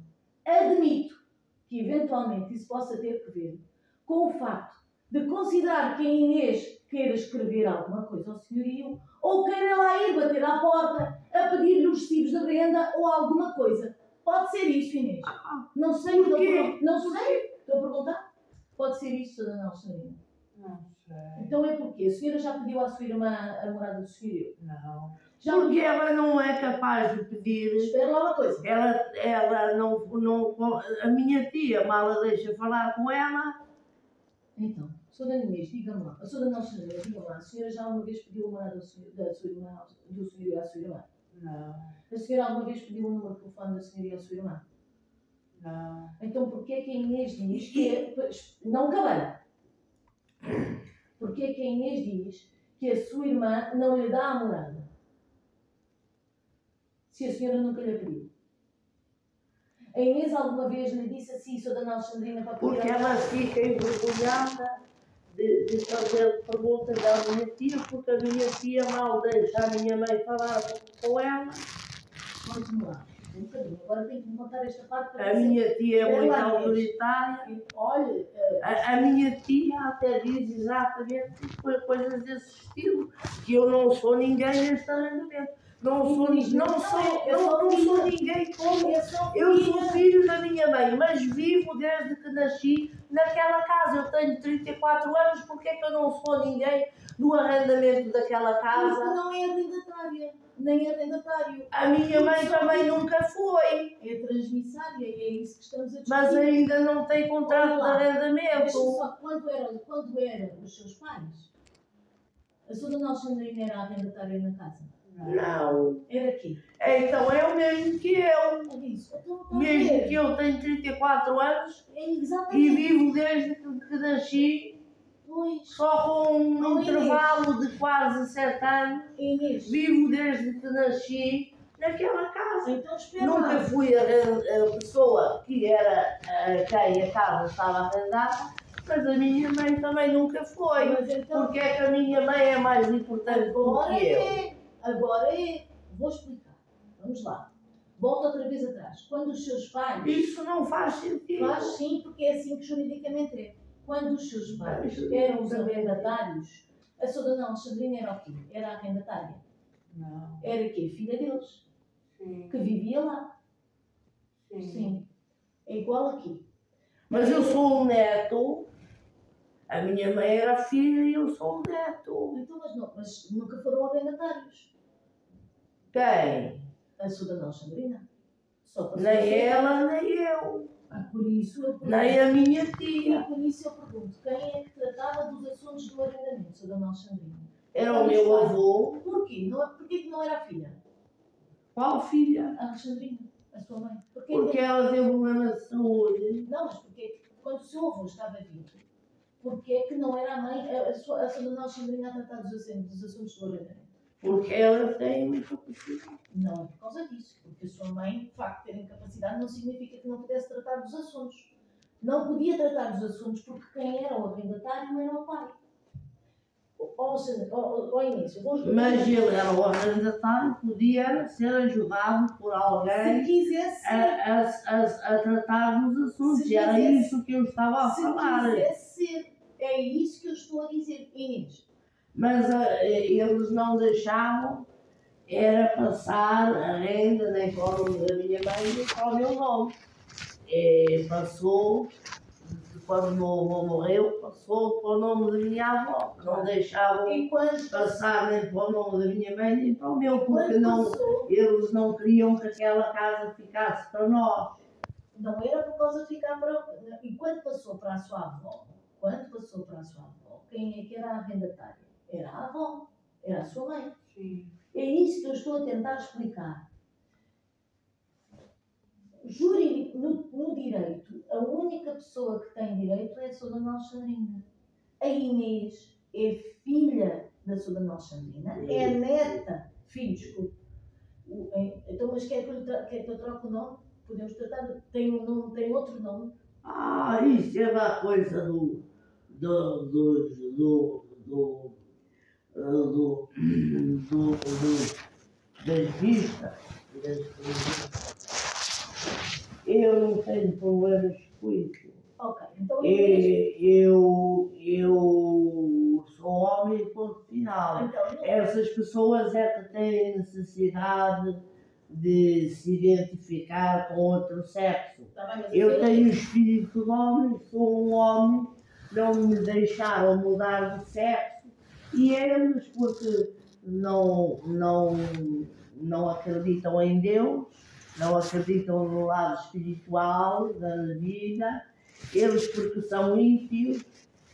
[SPEAKER 4] Admito que eventualmente isso possa ter que ver com o facto de considerar que a Inês queira escrever alguma coisa ao senhorio ou queira lá ir bater à porta a pedir-lhe os recibos de renda ou alguma coisa. Pode ser isso, Inês. Não sei.
[SPEAKER 1] Porquê?
[SPEAKER 4] Não sei. Estou a perguntar? Pode ser isso, Sra. Alexandrina.
[SPEAKER 2] Não sei.
[SPEAKER 4] Então é porque a senhora já pediu à sua irmã a morada do senhorio?
[SPEAKER 2] Não.
[SPEAKER 4] Já
[SPEAKER 1] Porque
[SPEAKER 4] pediu?
[SPEAKER 1] ela não é capaz de pedir.
[SPEAKER 4] Espera lá uma coisa.
[SPEAKER 1] Ela não. A minha tia mal a deixa falar com ela.
[SPEAKER 4] Então, Sra. Inês, diga-me lá. A Sra. Alexandrina, diga-me lá. A senhora já uma vez pediu a morada da sua irmã, do senhorio à sua irmã?
[SPEAKER 2] Não.
[SPEAKER 4] A senhora alguma vez pediu o número de telefone da senhoria à sua irmã?
[SPEAKER 2] Não.
[SPEAKER 4] Então porquê que a Inês diz que não acabei? Porquê que a Inês diz que a sua irmã não lhe dá a morada? Se a senhora nunca lhe pediu. A Inês alguma vez lhe disse assim, sou da Alexandrina para pedir
[SPEAKER 1] Porque ela fica envergonhada de fazer perguntas à minha tia, porque a minha tia mal deixa a minha mãe falar com ela.
[SPEAKER 4] Vamos lá, um bocadinho. Agora tenho que me contar esta parte para
[SPEAKER 1] A minha tia é muito
[SPEAKER 4] Ela diz.
[SPEAKER 1] autoritária.
[SPEAKER 4] Olha,
[SPEAKER 1] A minha tia até diz exatamente coisas desse estilo, que eu não sou ninguém neste arrendamento. Não sou ninguém como. Eu sou filho da minha mãe, mas vivo desde que nasci naquela casa. Eu tenho 34 anos, porque é que eu não sou ninguém do arrendamento daquela
[SPEAKER 4] porque
[SPEAKER 1] casa?
[SPEAKER 4] não é arrendatária, nem arrendatário.
[SPEAKER 1] A minha mãe também nunca foi,
[SPEAKER 4] É transmissária e é isso que estamos a discutir.
[SPEAKER 1] mas ainda não tem contrato de arrendamento.
[SPEAKER 4] Deixa-me só, quando eram os seus pais, a sua dona Alexandrina era arrendatária na casa?
[SPEAKER 1] Não.
[SPEAKER 4] Era aqui.
[SPEAKER 1] Então é o mesmo que eu.
[SPEAKER 4] É isso. Então, está a
[SPEAKER 1] Mesmo
[SPEAKER 4] ver.
[SPEAKER 1] que eu tenho 34 anos
[SPEAKER 4] É
[SPEAKER 1] e
[SPEAKER 4] exatamente.
[SPEAKER 1] vivo desde que nasci,
[SPEAKER 4] Pois.
[SPEAKER 1] só com um
[SPEAKER 4] Oh,
[SPEAKER 1] intervalo de quase 7 anos,
[SPEAKER 4] Inês.
[SPEAKER 1] vivo desde que nasci naquela casa.
[SPEAKER 4] Então espera
[SPEAKER 1] Nunca
[SPEAKER 4] lá.
[SPEAKER 1] fui a pessoa que era quem a casa estava arrendada, mas a minha mãe também nunca foi.
[SPEAKER 4] Mas então,
[SPEAKER 1] Porque é que a minha mãe é mais importante do
[SPEAKER 4] agora
[SPEAKER 1] que eu?
[SPEAKER 4] agora é. Vou explicar. Vamos lá. Volta outra vez atrás. Quando os seus pais...
[SPEAKER 1] Isso não faz sentido.
[SPEAKER 4] Faz sim, porque é assim que juridicamente é. Quando os seus pais eram os arrendatários, a sua dona Alexandrina era o quê? Era arrendatária.
[SPEAKER 2] Não.
[SPEAKER 4] Era o quê? Filha deles,
[SPEAKER 2] Sim.
[SPEAKER 4] que vivia lá.
[SPEAKER 2] Sim.
[SPEAKER 4] Sim. É igual aqui.
[SPEAKER 1] Mas eu sou um neto, a minha mãe era filha e eu sou um neto.
[SPEAKER 4] Então, mas nunca foram arrendatários.
[SPEAKER 1] Quem?
[SPEAKER 4] A sua dona Alexandrina. Só para
[SPEAKER 1] Nem ela, nem eu.
[SPEAKER 4] Por isso eu pergunto.
[SPEAKER 1] Nem a minha
[SPEAKER 4] E
[SPEAKER 1] tia.
[SPEAKER 4] por isso eu pergunto, quem é que tratava dos assuntos do arrendamento, sua dona Alexandrina?
[SPEAKER 1] Era o meu avô.
[SPEAKER 4] Porquê? Porquê que não era a filha?
[SPEAKER 1] Qual filha?
[SPEAKER 4] A Alexandrina, a sua mãe. Porquê
[SPEAKER 1] Porque ela teve um problema de saúde.
[SPEAKER 4] Não, mas porquê? Quando o seu avô estava vivo, porquê que não era a mãe, a sua dona Alexandrina a tratar dos assuntos do arrendamento?
[SPEAKER 1] Porque ela tem muita capacidade.
[SPEAKER 4] Não é por causa disso, porque a sua mãe, de facto, ter incapacidade não significa que não pudesse tratar dos assuntos. Não podia tratar dos assuntos porque quem era o arrendatário era o pai. Ó Inês, eu vou explicar.
[SPEAKER 1] Mas ele era o arrendatário, podia ser ajudado por
[SPEAKER 4] Se
[SPEAKER 1] alguém
[SPEAKER 4] quisesse ser,
[SPEAKER 1] a tratar dos assuntos.
[SPEAKER 4] Se
[SPEAKER 1] E era
[SPEAKER 4] quisesse-
[SPEAKER 1] isso que eu estava a
[SPEAKER 4] se
[SPEAKER 1] falar.
[SPEAKER 4] quisesse ser, é isso que eu estou a dizer, Inês.
[SPEAKER 1] Mas eles não deixavam, era passar a renda nem para o nome da minha mãe nem para o meu nome. Passou, quando o meu avô morreu, passou para o nome da minha avó. Não deixavam
[SPEAKER 4] E quando
[SPEAKER 1] passar nem para o nome da minha mãe nem para o meu, porque
[SPEAKER 4] quando
[SPEAKER 1] não,
[SPEAKER 4] passou,
[SPEAKER 1] eles não queriam que aquela casa ficasse para nós.
[SPEAKER 4] não era por causa de ficar para. E quando passou para a sua avó, quem é que era a arrendatária? Era a avó, era a sua mãe.
[SPEAKER 2] Sim.
[SPEAKER 4] É isso que eu estou a tentar explicar. No direito, a única pessoa que tem direito é a sua dona Alexandrina. A Inês é filha da sua dona Alexandrina, é neta, filho, desculpe. Então, mas quer que eu troque o nome? Podemos tratar, tem um nome, tem outro nome.
[SPEAKER 1] Isso é da coisa das vistas. Eu não tenho problemas com isso.
[SPEAKER 4] Ok, então Inês.
[SPEAKER 1] Eu sou homem, ponto final.
[SPEAKER 4] Então,
[SPEAKER 1] Essas pessoas é que têm necessidade de se identificar com outro sexo.
[SPEAKER 4] tá bem, mas
[SPEAKER 1] Eu tenho espírito de homem, sou um homem, não me deixaram mudar de sexo e eles, porque não acreditam em Deus, não acreditam no lado espiritual da vida, eles, porque são ímpios,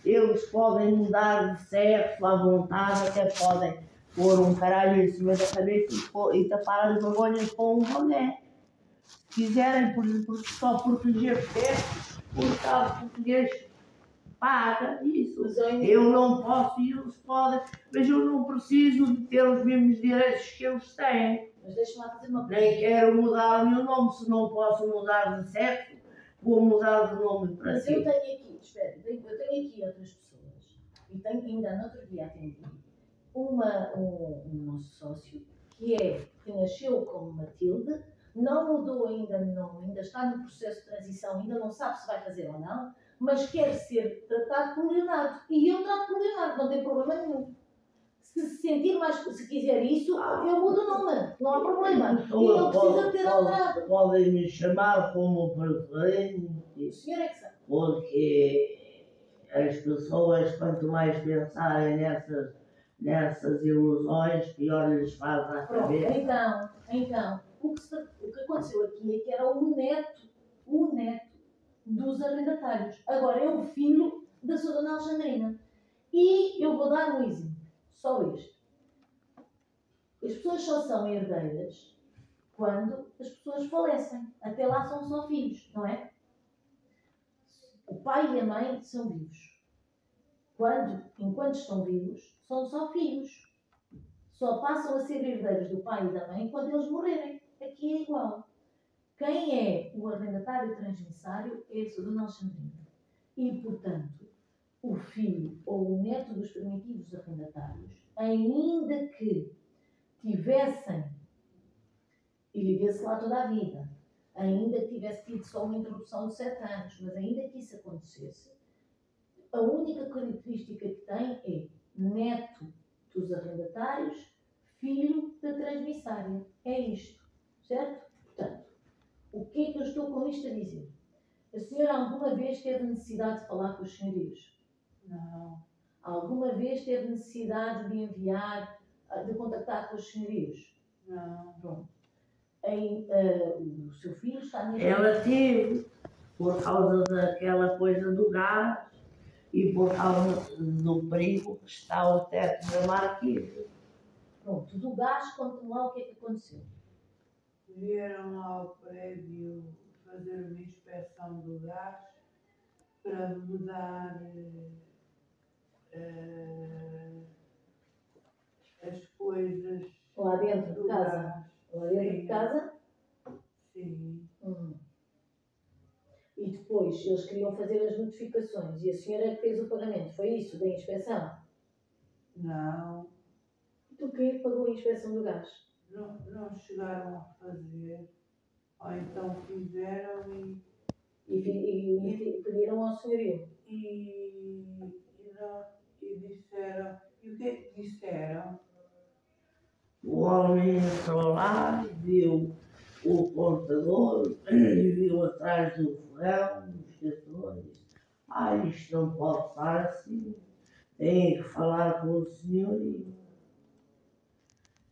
[SPEAKER 1] eles podem mudar de sexo à vontade, até podem pôr um caralho em cima da cabeça e tapar as vergonhas com um boné. quiserem, só porque lhes apetece, o Estado português paga isso. Eu não posso e eles podem, mas eu não preciso de ter os mesmos direitos que eles têm.
[SPEAKER 4] Mas deixa-me lá fazer uma
[SPEAKER 1] Nem quero mudar o meu nome, se não posso mudar de sexo, vou mudar de nome para
[SPEAKER 4] Mas eu
[SPEAKER 1] si.
[SPEAKER 4] tenho aqui, espera, eu tenho aqui outras pessoas, e tenho ainda no outro dia atendi um nosso sócio, que nasceu como Matilde, não mudou ainda de nome, ainda está no processo de transição, ainda não sabe se vai fazer ou não, mas quer ser tratado por Leonardo. E eu trato por Leonardo, não tem problema nenhum. Se sentir mais, se quiser isso, eu mudo o nome, não há problema. E não precisa ter alterado.
[SPEAKER 1] Podem me chamar como preferente.
[SPEAKER 4] O senhor é que sabe.
[SPEAKER 1] Porque as pessoas, quanto mais pensarem nessas ilusões, pior lhes faz à cabeça.
[SPEAKER 4] Então, o que aconteceu aqui é que era o neto dos arrendatários. Agora é o filho da sua dona Alexandrina. E eu vou dar um exemplo, só este. As pessoas só são herdeiras quando as pessoas falecem. Até lá são só filhos, não é? O pai e a mãe são vivos. Enquanto estão vivos, são só filhos. Só passam a ser herdeiros do pai e da mãe quando eles morrerem. Aqui é igual. Quem é o arrendatário transmissário é a sua dona Alexandrina. E, portanto, o filho ou o neto dos primitivos arrendatários, ainda que tivessem e vivesse lá toda a vida, ainda que tivesse tido só uma introdução de 7 anos, mas ainda que isso acontecesse, a única característica que tem é neto dos arrendatários, filho da transmissária. É isto, certo? Portanto, o que é que eu estou com isto a dizer? A senhora alguma vez teve necessidade de falar com os senhorios?
[SPEAKER 2] Não.
[SPEAKER 4] Alguma vez teve necessidade de enviar, de contactar com os senhorios?
[SPEAKER 2] Não.
[SPEAKER 4] Pronto. O seu filho está neste
[SPEAKER 1] Ela teve, por causa daquela coisa do gás e por causa do perigo que está ao teto da marquise.
[SPEAKER 4] Pronto, do gás, conta-me lá o que é que aconteceu.
[SPEAKER 2] Vieram lá ao prédio fazer uma inspeção do gás para mudar as coisas
[SPEAKER 4] Lá dentro de
[SPEAKER 2] do
[SPEAKER 4] casa?
[SPEAKER 2] gás.
[SPEAKER 4] Lá dentro de casa?
[SPEAKER 2] Sim.
[SPEAKER 4] E depois eles queriam fazer as notificações e a senhora que fez o pagamento. Foi isso, da inspeção?
[SPEAKER 2] Não.
[SPEAKER 4] Então quem é que pagou a inspeção do gás?
[SPEAKER 2] Não chegaram a fazer. Ou então fizeram
[SPEAKER 4] E pediram ao senhorio.
[SPEAKER 2] e disseram. E o que é que disseram?
[SPEAKER 1] O homem entrou lá, viu o contador, viu atrás do fogão, esqueceu, disse: isto não pode estar assim, tem que falar com o senhorio.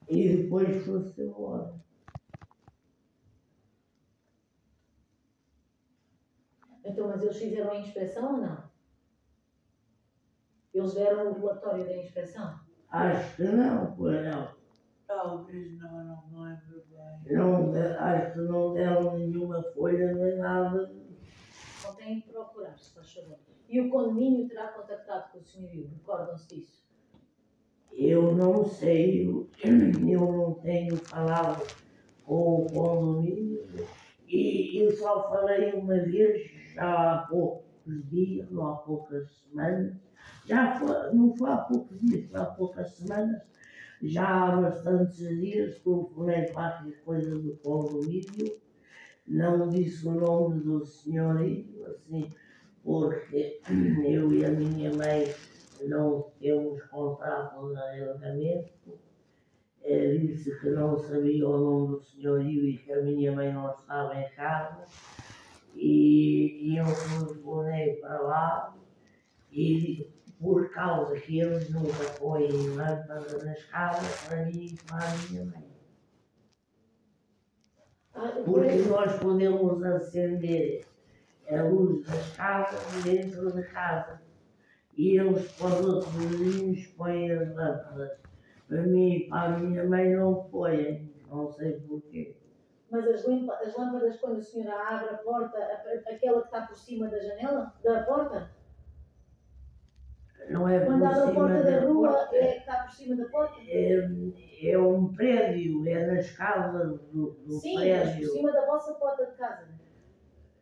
[SPEAKER 1] E depois foi-se embora.
[SPEAKER 4] Então, mas eles fizeram a inspeção ou não? Eles deram o relatório da inspeção?
[SPEAKER 1] Acho que não, pois não.
[SPEAKER 2] Talvez não me lembro bem.
[SPEAKER 1] Acho que não deram nenhuma folha nem nada.
[SPEAKER 4] Não têm que procurar, se faz favor. E o condomínio terá contactado com o senhorio, recordam-se disso?
[SPEAKER 1] Eu não sei, eu não tenho falado com o condomínio e eu só falei uma vez, já há poucos dias, ou há poucas semanas, não foi há poucos dias, foi há poucas semanas, já há bastantes dias que eu falei qualquer coisa do condomínio, não disse o nome do senhorio, assim, porque eu e a minha mãe não temos contrato de arrendamento. Disse que não sabia o nome do senhorio e que a minha mãe não estava em casa. E eu telefonei para lá e por causa que eles nunca põem lâmpada na escada para mim e para a minha mãe. Porque nós podemos acender a luz da escada dentro da casa. E eles para os outros vizinhos põem as lâmpadas. Para mim e para a minha mãe não põem, não sei porquê.
[SPEAKER 4] Mas as lâmpadas, quando a senhora abre a porta, aquela que está por cima da janela, da porta,
[SPEAKER 1] Não é
[SPEAKER 4] quando
[SPEAKER 1] por
[SPEAKER 4] abre a
[SPEAKER 1] cima
[SPEAKER 4] porta da rua,
[SPEAKER 1] porta.
[SPEAKER 4] é que está por cima da porta?
[SPEAKER 1] É um prédio, é nas casas do
[SPEAKER 4] Sim, mas por
[SPEAKER 1] prédio.
[SPEAKER 4] cima da vossa porta de casa.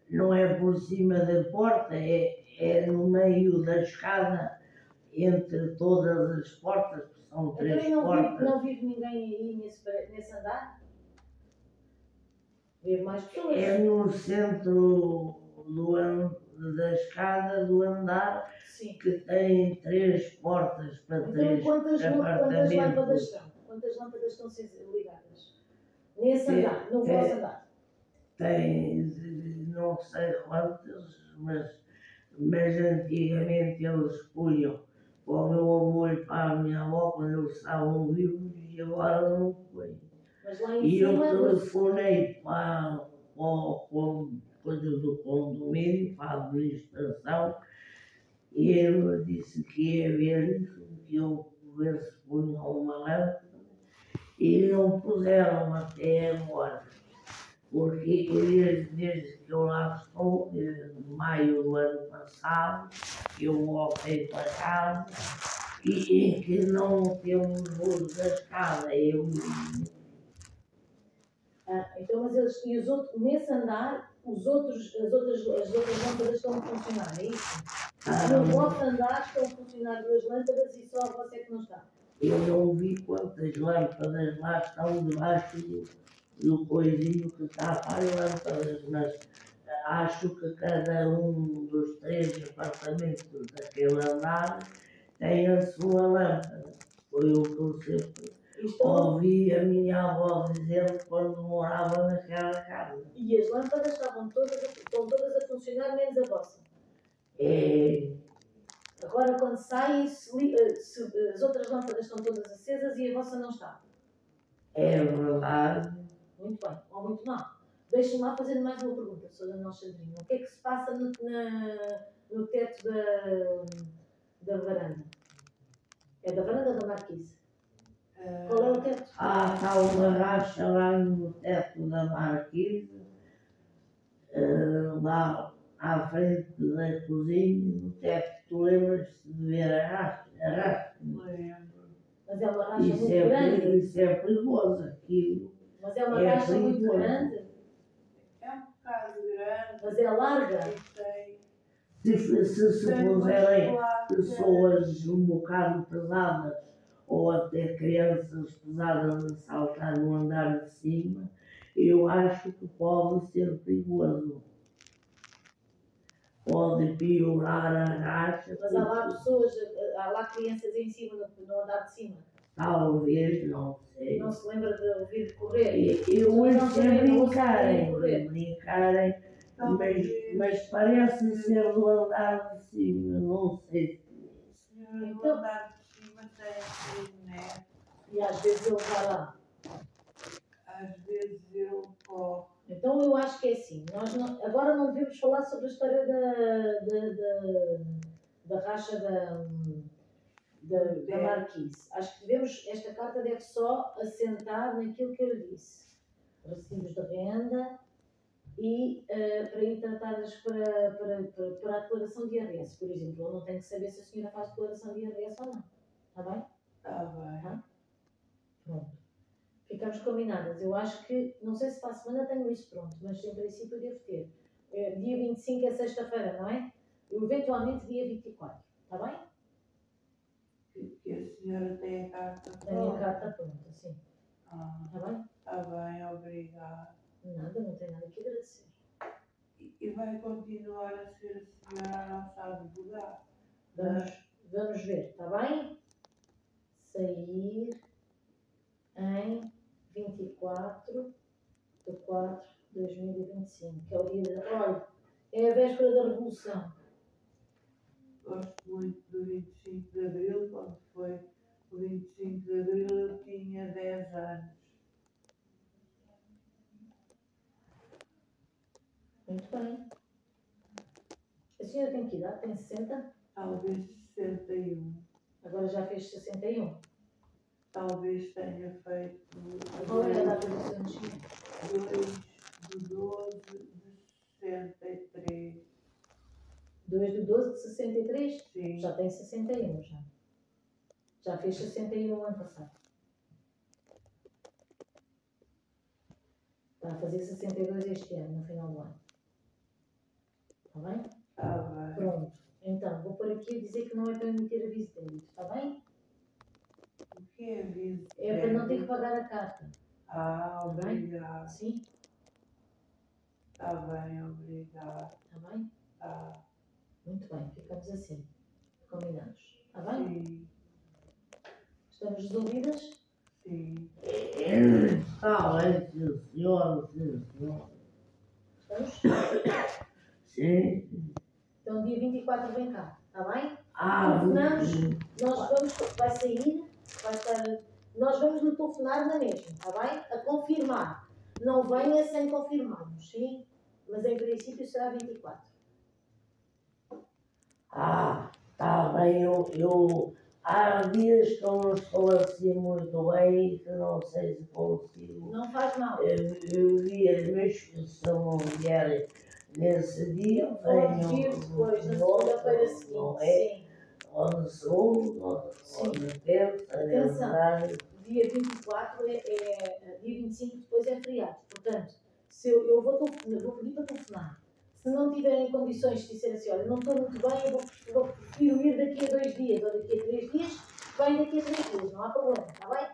[SPEAKER 1] Não é por cima da porta, é no meio da escada, entre todas as portas, que são três
[SPEAKER 4] Então
[SPEAKER 1] portas.
[SPEAKER 4] não vive ninguém aí nesse andar? Vive mais pessoas?
[SPEAKER 1] É no centro da escada do andar,
[SPEAKER 4] Sim.
[SPEAKER 1] que tem três portas para
[SPEAKER 4] Então,
[SPEAKER 1] três
[SPEAKER 4] quantas lâmpadas
[SPEAKER 1] apartamentos.
[SPEAKER 4] são? Quantas lâmpadas estão ligadas? Nesse andar, no vosso andar?
[SPEAKER 1] Tem, não sei quantas, mas antigamente eles punham para o meu avô e para a minha avó quando eles estavam vivos e agora não põem.
[SPEAKER 4] Mas lá em
[SPEAKER 1] E eu
[SPEAKER 4] cima...
[SPEAKER 1] telefonei para coisa do condomínio, para a administração, e ele disse que ia ver isso, que eu ver se punham uma lâmpada, e não puseram até agora. Porque desde que eu lá estou, desde maio do ano passado, eu voltei para casa e que não temos luz da escada.
[SPEAKER 4] Então, mas nesse andar, as outras lâmpadas estão a funcionar, é isso? No vosso andar estão a funcionar duas lâmpadas e só você que não está?
[SPEAKER 1] Eu não vi quantas lâmpadas lá estão debaixo do coisinho que está para as lâmpadas, mas acho que cada um dos três apartamentos daquele andar tem a sua lâmpada. Foi o que eu sempre ouvi a minha avó dizer quando morava naquela casa.
[SPEAKER 4] E as lâmpadas estão todas a funcionar, menos a vossa? Agora, quando saem, as outras lâmpadas estão todas acesas e a vossa não está?
[SPEAKER 1] É verdade.
[SPEAKER 4] Muito bem, ou muito mal. Deixe-me lá fazer mais uma pergunta, Sra. Alexandrina. O que é que se passa no teto da varanda? É da varanda da Marquise? Qual é o teto?
[SPEAKER 1] Está uma racha lá no teto da Marquise, lá à frente da cozinha, no teto. Tu lembras-te de ver a racha?
[SPEAKER 2] Lembro.
[SPEAKER 4] Mas é uma racha muito grande?
[SPEAKER 1] Isso é perigoso, aquilo.
[SPEAKER 4] Mas é uma racha muito grande?
[SPEAKER 2] É um bocado grande.
[SPEAKER 4] Mas é larga?
[SPEAKER 1] Se puserem pessoas um bocado pesadas ou até crianças pesadas a saltar no andar de cima, eu acho que pode ser perigoso. Pode piorar a racha.
[SPEAKER 4] Mas há lá crianças em cima, no andar de cima?
[SPEAKER 1] Talvez, não sei.
[SPEAKER 4] Não se lembra de ouvir correr?
[SPEAKER 1] Eu ouço brincarem, mas parece ser do andar de cima, não sei.
[SPEAKER 2] Senhora, do andar de cima tem neto.
[SPEAKER 4] E às vezes ele vai lá?
[SPEAKER 2] Às vezes ele corre.
[SPEAKER 4] Então eu acho que é assim, agora não devemos falar sobre a história da racha da Marquise. Acho que esta carta deve só assentar naquilo que eu lhe disse. Recibos de renda e para ir tratadas para a declaração de IRS, por exemplo. Eu não tenho que saber se a senhora faz declaração de IRS ou não. Está bem?
[SPEAKER 2] Está bem.
[SPEAKER 4] Tá? Pronto. Ficamos combinadas. Eu acho que, não sei se para a semana tenho isso pronto, mas em princípio devo ter. Dia 25 é sexta-feira, não é? Eventualmente dia 24. Está bem?
[SPEAKER 2] Que a senhora tem a carta pronta.
[SPEAKER 4] Tenho a carta pronta, sim. Está bem?
[SPEAKER 2] Está bem, obrigada.
[SPEAKER 4] Nada, não tem nada que agradecer.
[SPEAKER 2] E vai continuar a ser a senhora a nossa advogada?
[SPEAKER 4] Vamos ver, está bem? Sair em 24 de 4 de 2025, que é o dia olha, é a véspera da Revolução.
[SPEAKER 2] Gosto muito do 25 de Abril, quando foi o 25 de Abril eu tinha 10 anos.
[SPEAKER 4] Muito bem. A senhora tem que idade? Tem 60?
[SPEAKER 2] Talvez 61.
[SPEAKER 4] Agora já fez 61?
[SPEAKER 2] Talvez tenha feito...
[SPEAKER 4] Qual é a data do seu nascimento?
[SPEAKER 2] 2 de 12 de 63.
[SPEAKER 4] 2 de 12 de 63?
[SPEAKER 2] Sim.
[SPEAKER 4] Já tem 61 já. Já fez 61 no ano passado. Está a fazer 62 este ano, no final do ano. Está bem?
[SPEAKER 2] Está bem.
[SPEAKER 4] Pronto. Então, vou pôr aqui a dizer que não é para emitir aviso de débito. Está bem?
[SPEAKER 2] O que é aviso?
[SPEAKER 4] É para não ter que pagar a carta.
[SPEAKER 2] Ah, obrigada.
[SPEAKER 4] Sim?
[SPEAKER 2] Está bem, obrigada.
[SPEAKER 4] Está bem?
[SPEAKER 2] Tá.
[SPEAKER 4] Muito bem. Ficamos assim. Combinados. Está bem?
[SPEAKER 2] Sim,
[SPEAKER 4] Estamos resolvidas?
[SPEAKER 2] sim.
[SPEAKER 1] Está bem, sim, senhor, sim, senhor.
[SPEAKER 4] Estamos?
[SPEAKER 1] Sim.
[SPEAKER 4] Então, dia 24 vem cá. Está bem?
[SPEAKER 1] Ah,
[SPEAKER 4] Telefonamos.
[SPEAKER 1] sim.
[SPEAKER 4] Nós vamos, vai sair, vai estar, nós vamos lhe telefonar na mesma, está bem? A confirmar. Não venha sem confirmarmos, sim? Mas em princípio será 24.
[SPEAKER 1] Ah, está bem, há dias que eu não estou assim muito bem, que não sei se consigo.
[SPEAKER 4] Não faz mal.
[SPEAKER 1] Eu vi as minhas que se não vier nesse dia,
[SPEAKER 4] Pode vir
[SPEAKER 1] venho
[SPEAKER 4] depois, na
[SPEAKER 1] no outro,
[SPEAKER 4] segunda-feira
[SPEAKER 1] não
[SPEAKER 4] seguinte,
[SPEAKER 1] é?
[SPEAKER 4] sim.
[SPEAKER 1] Ou no segundo, ou
[SPEAKER 4] Sim.
[SPEAKER 1] na terça, na
[SPEAKER 4] Atenção.
[SPEAKER 1] verdade.
[SPEAKER 4] Dia 24 dia 25 depois é feriado. Portanto, se eu vou pedir para telefonar. Se não tiverem condições de dizer assim, olha, não estou muito bem, eu vou prefiro ir daqui a 2 dias ou daqui a 3 dias, vem daqui a 3 dias, não há problema, está bem?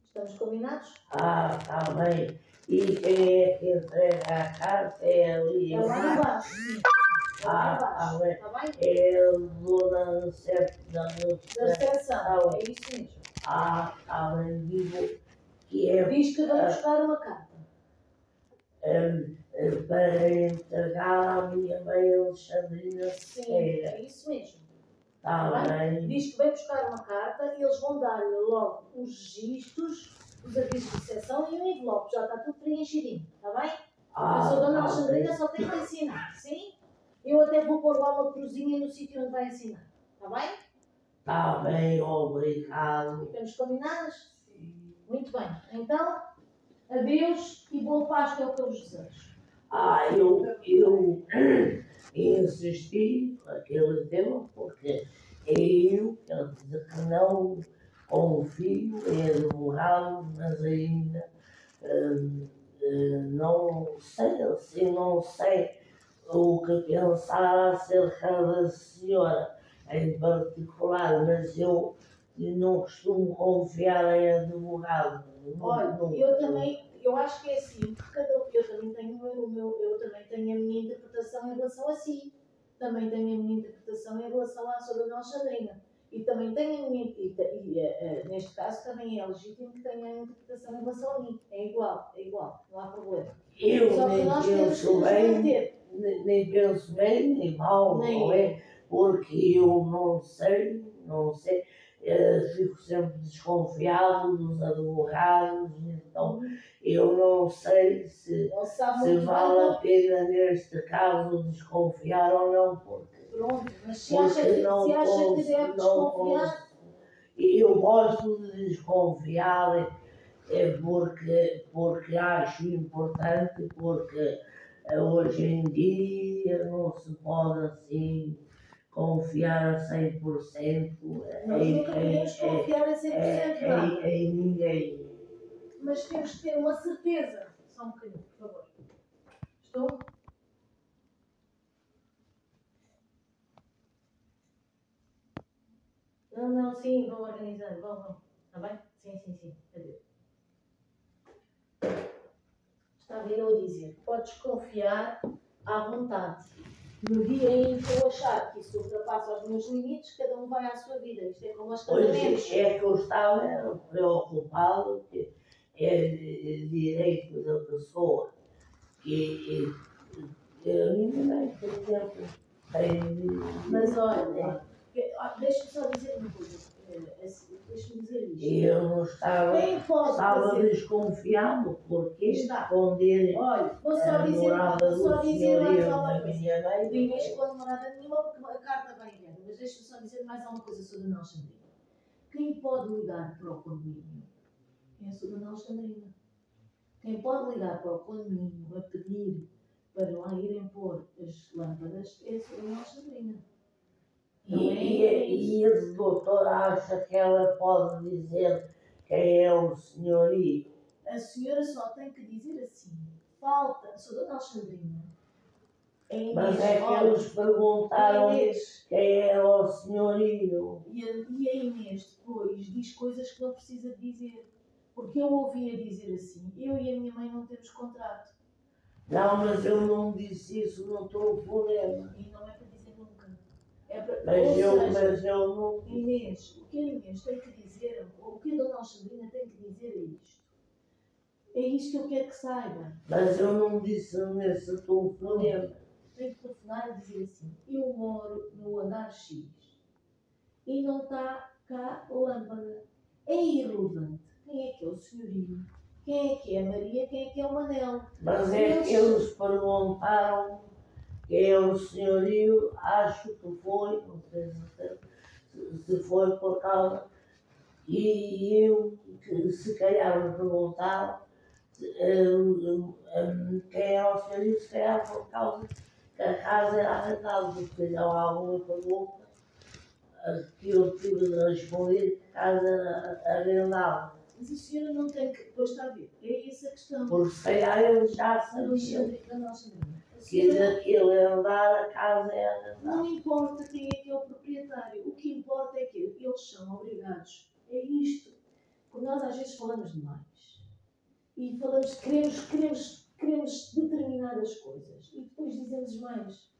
[SPEAKER 4] Estamos combinados?
[SPEAKER 1] Ah, está bem. E quem é que entrega a carta é ali
[SPEAKER 4] É lá
[SPEAKER 1] embaixo.
[SPEAKER 4] embaixo, sim. É lá
[SPEAKER 1] Ah,
[SPEAKER 4] embaixo,
[SPEAKER 1] está bem.
[SPEAKER 4] está bem?
[SPEAKER 1] É a dona certo da
[SPEAKER 4] Da recepção, é isso mesmo.
[SPEAKER 1] Ah, está bem, digo que é
[SPEAKER 4] Diz que vai buscar uma carta.
[SPEAKER 1] para entregar à minha mãe Alexandrina
[SPEAKER 4] Sim,
[SPEAKER 1] Sequeira.
[SPEAKER 4] é isso mesmo.
[SPEAKER 1] Está bem.
[SPEAKER 4] Diz que vai buscar uma carta e eles vão dar-lhe logo os registros, os avisos de recepção e o envelope. Já está tudo preenchidinho, está bem? Eu sou a dona Alexandrina, só tenho que assinar, sim? Eu até vou pôr lá uma cruzinha no sítio onde vai assinar, está bem?
[SPEAKER 1] Está bem, obrigado.
[SPEAKER 4] Ficamos combinadas? Muito bem. Então, adeus e boa Páscoa é o que eu vos desejo.
[SPEAKER 1] Ah, eu insisti com aquele tema porque eu dizer que não confio em advogados, mas ainda não sei, assim, não sei o que pensar acerca da senhora em particular, mas eu não costumo confiar em advogados.
[SPEAKER 4] Olha, eu acho que é assim, porque eu também tenho eu também tenho a minha interpretação em relação a si. Também tenho a minha interpretação em relação à sua dona Alexandrina. E também tenho a minha, neste caso também é legítimo que tenha a interpretação em relação a mim. É igual, não há problema.
[SPEAKER 1] Eu
[SPEAKER 4] Só que
[SPEAKER 1] nem
[SPEAKER 4] nós temos que
[SPEAKER 1] penso
[SPEAKER 4] nos
[SPEAKER 1] bem,
[SPEAKER 4] manter.
[SPEAKER 1] nem penso bem, nem mal,
[SPEAKER 4] Nem
[SPEAKER 1] não é? Porque eu não sei, fico sempre desconfiado dos advogados, então eu não sei se
[SPEAKER 4] Não sabe
[SPEAKER 1] se
[SPEAKER 4] muito
[SPEAKER 1] vale
[SPEAKER 4] bem.
[SPEAKER 1] a pena neste caso desconfiar ou não, porque
[SPEAKER 4] Pronto, mas se acha que deve desconfiar,
[SPEAKER 1] eu gosto de desconfiar porque acho importante, porque hoje em dia não se pode assim confiar a 100%
[SPEAKER 4] nós nunca podemos confiar a 100% nada.
[SPEAKER 1] em ninguém.
[SPEAKER 4] Mas temos que ter uma certeza. Só um bocadinho, por favor. Estou? Não, sim, vão organizando, vão. Está bem? Sim. Adeus. Estava eu a dizer, podes confiar à vontade. No dia em que eu achar que isso ultrapassa os meus limites, cada um vai à sua vida. Isto é como os casamentos.
[SPEAKER 1] Pois é que eu estava preocupado, que é direito da pessoa, que ninguém, por exemplo, tem.
[SPEAKER 4] Mas olha, deixa-me só dizer uma coisa. Deixa-me dizer isto.
[SPEAKER 1] Eu não estava desconfiado, porque esconder
[SPEAKER 4] olha, vou só
[SPEAKER 1] a
[SPEAKER 4] dizer
[SPEAKER 1] morada do
[SPEAKER 4] mais
[SPEAKER 1] senhorio
[SPEAKER 4] alguma
[SPEAKER 1] da
[SPEAKER 4] coisa.
[SPEAKER 1] minha mãe.
[SPEAKER 4] Ninguém esconde morada nenhuma porque a carta vai enviada. Mas deixa-me só dizer mais alguma coisa sobre a Alexandrina. Quem pode ligar para o condomínio É a sua Dona Alexandrina. Quem pode ligar para o condomínio a pedir para lá irem pôr as lâmpadas é a sua Dona Alexandrina. Não é
[SPEAKER 1] E esse doutor acha que ela pode dizer quem é o senhorio?
[SPEAKER 4] A senhora só tem que dizer assim: falta, a sua Dona Alexandrina.
[SPEAKER 1] Mas é que eles perguntaram
[SPEAKER 4] a Inês,
[SPEAKER 1] quem era o senhorio.
[SPEAKER 4] e a Inês depois diz coisas que não precisa de dizer. Porque eu ouvia dizer assim: eu e a minha mãe não temos contrato.
[SPEAKER 1] Não, mas eu não disse isso no telefonema.
[SPEAKER 4] E não é para dizer nunca. É para,
[SPEAKER 1] Mas
[SPEAKER 4] seja,
[SPEAKER 1] eu não.
[SPEAKER 4] Inês, o que a Inês tem que dizer, ou o que a Dona Alexandrina tem que dizer é isto. É isto que eu quero que saiba.
[SPEAKER 1] Mas eu não disse nesse telefonema.
[SPEAKER 4] Tem que telefonar e dizer assim: eu moro no andar X e não está cá lâmpada. É irrelevante. Quem é que é o senhorio? Quem é que é a Maria? Quem é que é o Manel?
[SPEAKER 1] Mas é que eles perguntaram quem é o senhorio. Acho que foi, não sei se foi por causa. E eu, que se calhar me perguntaram quem era o senhorio, se calhar por causa que a casa era arrendada, porque fizeram alguma pergunta que eu tive de responder que a casa era arrendada.
[SPEAKER 4] Mas a senhora não tem que. Pois está a ver. É essa a questão.
[SPEAKER 1] Porque se calhar eles já sabiam que daquele andar a casa era arrendada.
[SPEAKER 4] Não importa quem é o proprietário. O que importa é que eles são obrigados. É isto. Porque nós às vezes falamos demais. E falamos, queremos determinadas coisas. E depois dizemos mais.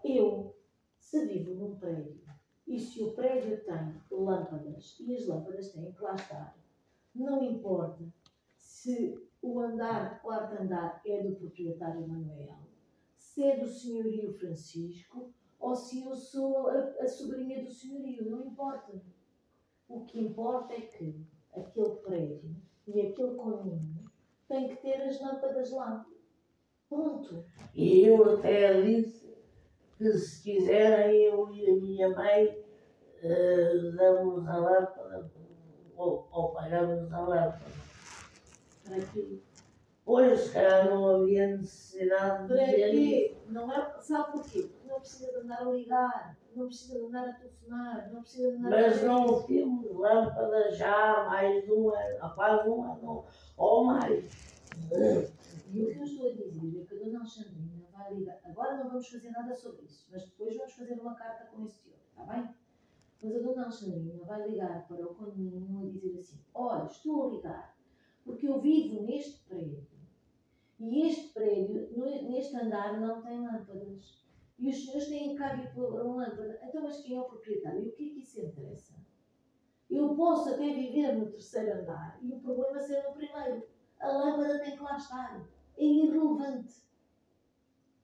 [SPEAKER 4] Eu, se vivo num prédio, e se o prédio tem lâmpadas, e as lâmpadas têm que lá estar, não importa se o quarto andar é do proprietário Manuel, se é do senhorio Francisco, ou se eu sou a sobrinha do senhorio, não importa. O que importa é que aquele prédio e aquele condomínio tem que ter as lâmpadas lá. Ponto.
[SPEAKER 1] E eu até disse que se quiserem eu e a minha mãe damos a lâmpada ou pagamos a lâmpada.
[SPEAKER 4] Para quê?
[SPEAKER 1] Pois, se calhar não havia necessidade de
[SPEAKER 4] Para
[SPEAKER 1] dizer isso.
[SPEAKER 4] quê? Não é, sabe porquê? Porque não precisa de andar a ligar, não precisa de andar a telefonar, não precisa de andar
[SPEAKER 1] Mas
[SPEAKER 4] a...
[SPEAKER 1] não temos lâmpada já há mais de um ano, há quase um ano ou mais.
[SPEAKER 4] E o que eu estou a dizer é que a Dona Alexandrina vai ligar. Agora não vamos fazer nada sobre isso, mas depois vamos fazer uma carta com esse senhor, está bem? Mas a Dona Alexandrina vai ligar para o condomínio a dizer assim: olha, estou a ligar porque eu vivo neste prédio e este prédio, neste andar, não tem lâmpadas. E os senhores têm cá vir pôr uma lâmpada. Então, mas quem é o proprietário? E o que é que isso interessa? Eu posso até viver no terceiro andar e o problema ser no primeiro. A lâmpada tem que lá estar. É irrelevante.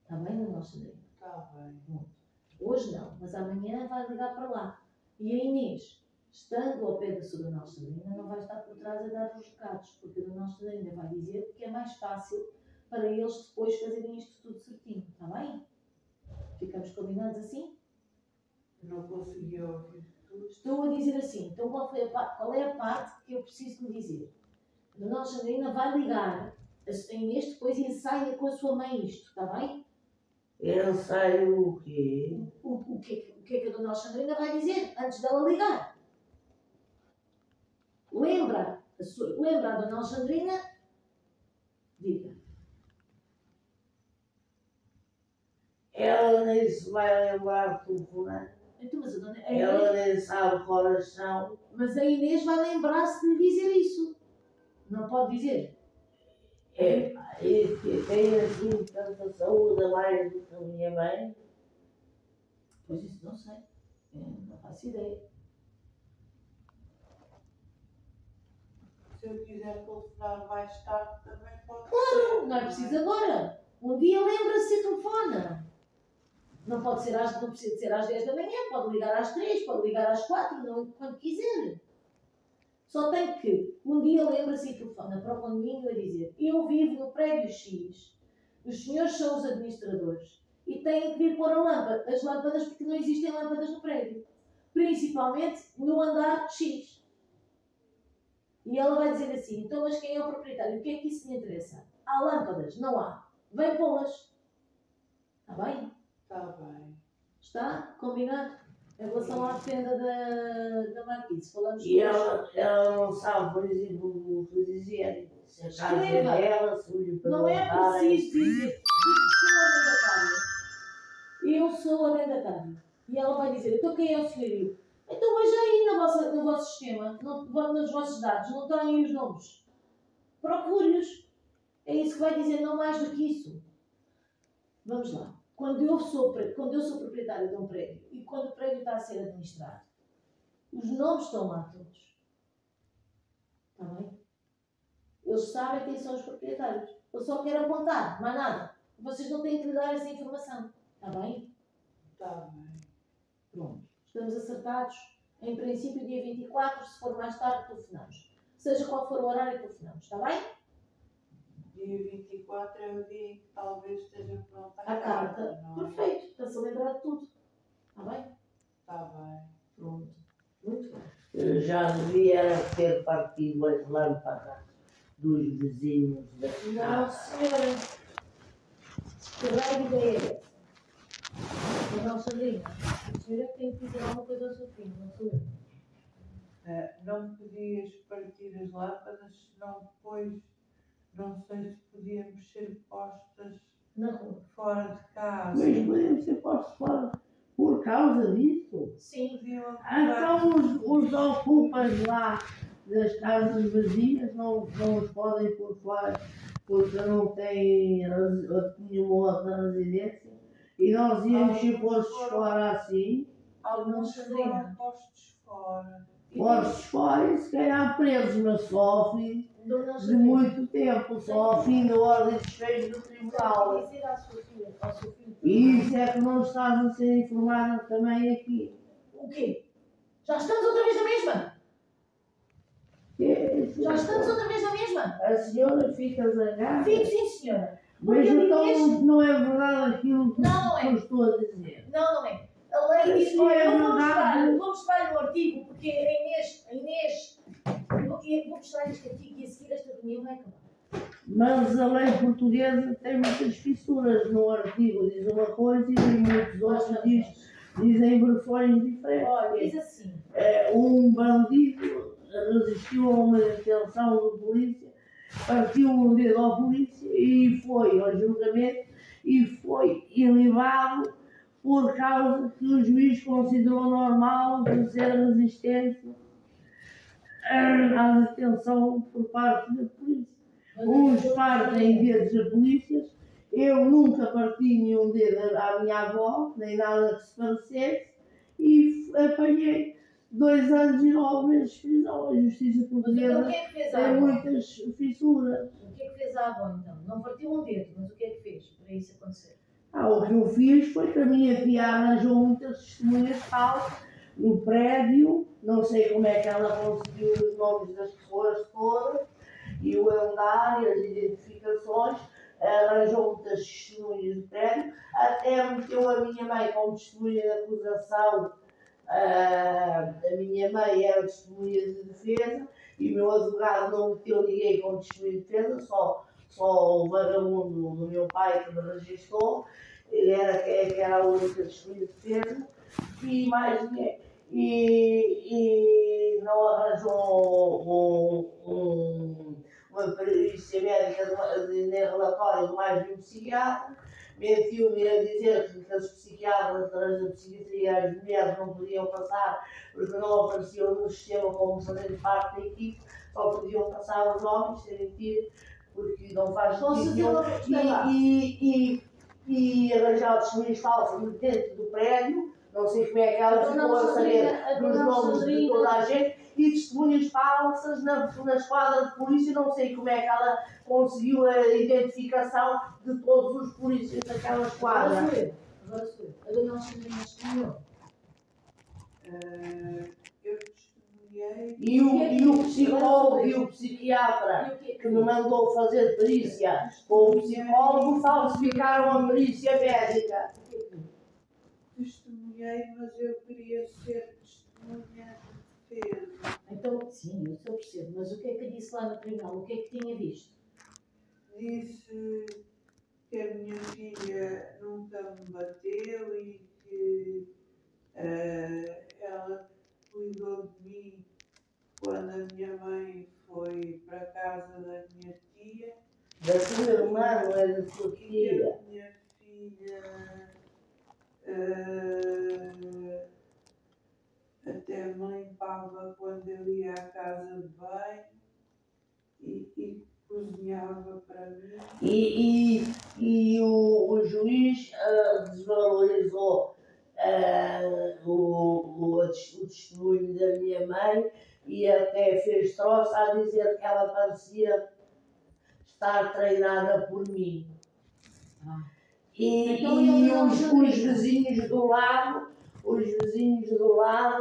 [SPEAKER 4] Está bem, Dona Alexandrina?
[SPEAKER 2] Está bem.
[SPEAKER 4] Hoje não, mas amanhã vai ligar para lá. E a Inês, estando ao pé da sua Dona Alexandrina, não vai estar por trás a dar os recados, porque a Dona Alexandrina vai dizer que é mais fácil para eles depois fazerem isto tudo certinho. Está bem? Ficamos combinados assim?
[SPEAKER 2] Não consegui ouvir tudo.
[SPEAKER 4] Estou a dizer assim. Então qual é a parte que eu preciso lhe dizer? A Dona Alexandrina vai ligar. A Inês depois ensaia com a sua mãe isto. Está bem?
[SPEAKER 1] Ensaio o quê?
[SPEAKER 4] O que é que a Dona Alexandrina vai dizer antes dela ligar? Lembra a Dona Alexandrina? Diga.
[SPEAKER 1] Ela nem se vai lembrar de telefonar.
[SPEAKER 4] Então, mas
[SPEAKER 1] Ela nem sabe que horas são.
[SPEAKER 4] Mas a Inês vai lembrar-se de lhe dizer isso. Não pode dizer?
[SPEAKER 1] E que tem assim tanta saúde a mais do que a minha mãe.
[SPEAKER 4] Pois isso não sei. Não faço ideia.
[SPEAKER 2] Se eu quiser telefonar mais tarde, também pode
[SPEAKER 4] Claro,
[SPEAKER 2] ser.
[SPEAKER 4] não é preciso agora. Um dia lembra-se e telefona. Não precisa de ser às 10 da manhã, pode ligar às 3, pode ligar às 4, quando quiser. Só tem que, um dia lembra-se e telefona para o condomínio a dizer: eu vivo no prédio X, os senhores são os administradores e têm que vir pôr as lâmpadas porque não existem lâmpadas no prédio. Principalmente no andar X. E ela vai dizer assim, então mas quem é o proprietário? O que é que isso me interessa? Há lâmpadas? Não há. Vem pô-las. Está bem?
[SPEAKER 2] Está bem.
[SPEAKER 4] Está? Combinado? Em relação à fenda da Marquise, falamos
[SPEAKER 1] E
[SPEAKER 4] depois.
[SPEAKER 1] ela não sabe, por exemplo, o que dizer. Se a casa é
[SPEAKER 4] Escreva.
[SPEAKER 1] dela, se o lhe
[SPEAKER 4] Não é
[SPEAKER 1] perguntarem.
[SPEAKER 4] preciso dizer eu sou arrendatária. E ela vai dizer, então quem é o senhorio? Então veja aí no vosso sistema, nos vossos dados, não têm os nomes. Procure-os. É isso que vai dizer, não mais do que isso. Vamos lá. Quando eu sou proprietária de um prédio e quando o prédio está a ser administrado, os nomes estão lá todos. Está bem? Eles sabem quem são os proprietários. Eu só quero apontar, mais nada. Vocês não têm que lhe dar essa informação. Está bem?
[SPEAKER 2] Está bem.
[SPEAKER 4] Pronto. Estamos acertados. Em princípio, dia 24, se for mais tarde, telefonamos. Seja qual for o horário, telefonamos. Está bem?
[SPEAKER 2] Dia 24 é o dia em que talvez esteja pronta
[SPEAKER 4] A carta.
[SPEAKER 2] não é?
[SPEAKER 4] Perfeito. Para se lembrar de tudo. Está bem?
[SPEAKER 2] Está bem.
[SPEAKER 4] Pronto. Muito bem.
[SPEAKER 1] Eu já devia ter partido as lâmpadas dos vizinhos da
[SPEAKER 4] Não,
[SPEAKER 1] casa.
[SPEAKER 4] senhora. Que raio de ideia é essa? A nossa linha. A senhora tem que dizer alguma coisa ao seu filho, não sou eu.
[SPEAKER 2] Não podias partir as lâmpadas, senão depois não sei se podíamos ser postas
[SPEAKER 4] Na rua.
[SPEAKER 2] fora de casa.
[SPEAKER 1] Mas podemos ser postos fora por causa disso.
[SPEAKER 4] Sim.
[SPEAKER 2] Podiam
[SPEAKER 1] Então os ocupas lá das casas vazias não os podem pôr fora porque não têm nenhuma outra residência e nós íamos ser postos fora assim,
[SPEAKER 2] alguns
[SPEAKER 4] Não
[SPEAKER 2] foram
[SPEAKER 4] sei.
[SPEAKER 2] postos fora.
[SPEAKER 1] postos fora e se calhar presos, mas só ao fim
[SPEAKER 4] Dona
[SPEAKER 1] de muito tempo, só ao fim da ordem de desfecho do tribunal.
[SPEAKER 4] dizer à sua filha, ao seu filho.
[SPEAKER 1] E isso é que não estás a ser informada também aqui.
[SPEAKER 4] O quê? Já estamos outra vez na mesma? Já estamos outra vez na mesma?
[SPEAKER 1] A senhora fica zangada.
[SPEAKER 4] Fico sim, senhora.
[SPEAKER 1] Mas
[SPEAKER 4] Porque
[SPEAKER 1] então
[SPEAKER 4] Inês-
[SPEAKER 1] não é verdade aquilo que
[SPEAKER 4] Não é.
[SPEAKER 1] eu estou a dizer.
[SPEAKER 4] Não, não é. A lei diz,
[SPEAKER 1] Sim,
[SPEAKER 4] olha,
[SPEAKER 1] é
[SPEAKER 4] eu vou
[SPEAKER 1] verdade.
[SPEAKER 4] mostrar-lhe o artigo, porque a Inês, vou mostrar este artigo e a seguir esta reunião vai acabar.
[SPEAKER 1] Mas a lei portuguesa tem muitas fissuras. No artigo diz uma coisa e em muitos outros dizem versões diferentes.
[SPEAKER 4] Olha, diz assim.
[SPEAKER 1] Um bandido resistiu a uma detenção do polícia, partiu um dedo ao polícia e foi ao julgamento e foi ilibado por causa que o juiz considerou normal fazer resistência à detenção por parte da polícia. Uns partem dedos a polícias, eu nunca parti nenhum dedo à minha avó, nem nada que se parecesse, e apanhei 2 anos e 9 meses de prisão. A justiça
[SPEAKER 4] Mas então, o
[SPEAKER 1] portuguesa
[SPEAKER 4] que é que fez a
[SPEAKER 1] tem
[SPEAKER 4] avó?
[SPEAKER 1] muitas fissuras.
[SPEAKER 4] O que é que fez a avó, então? Não partiu um dedo, mas o que é que fez para isso acontecer?
[SPEAKER 1] O que eu fiz foi que a minha tia arranjou muitas testemunhas falsas no prédio, não sei como é que ela conseguiu os nomes das pessoas todas, e o andar e as identificações, arranjou muitas testemunhas do prédio, até meteu a minha mãe como testemunha de acusação. A minha mãe era testemunha de defesa e o meu advogado não meteu ninguém como testemunha de defesa, só o vagabundo do meu pai que me registrou, ele era a única testemunha de defesa e mais ninguém. E não arranjou uma perícia médica nem relatório de mais de um psiquiatra, mentiu-me a dizer que as psiquiatras da psiquiatria, as mulheres não podiam passar porque não apareciam no sistema como fazendo parte da equipe, só podiam passar os homens, sem mentira, porque não faz sentido nenhum. E arranjar testemunhas falsas dentro do prédio, não sei como é que ela ficou a saber dos nomes de toda a gente, e testemunhas falsas na esquadra de polícia, não sei como é que ela conseguiu a identificação de todos os polícias daquela esquadra.
[SPEAKER 4] Agora sou eu. A dona Alexandrina testemunhou.
[SPEAKER 2] Eu testemunhei.
[SPEAKER 1] E o psicólogo e o psiquiatra que me mandou fazer perícia com o psicólogo falsificaram a perícia médica.
[SPEAKER 2] Testemunhei, mas eu queria ser testemunha de defesa.
[SPEAKER 4] Então, sim, isso eu percebo. Mas o que é que disse lá no tribunal? O que é que tinha visto?
[SPEAKER 2] Disse que a minha filha nunca me bateu e que ela cuidou de mim quando a minha mãe foi para a casa da minha tia.
[SPEAKER 1] Da tua irmã, não é da tua
[SPEAKER 2] E que
[SPEAKER 1] filha?
[SPEAKER 2] a minha filha até me limpava quando eu ia à casa de banho e cozinhava para mim.
[SPEAKER 1] E o juiz desvalorizou o testemunho da minha mãe e até fez troça a dizer que ela parecia estar treinada por mim.
[SPEAKER 4] Então,
[SPEAKER 1] E
[SPEAKER 4] eu
[SPEAKER 1] os vizinhos do lado,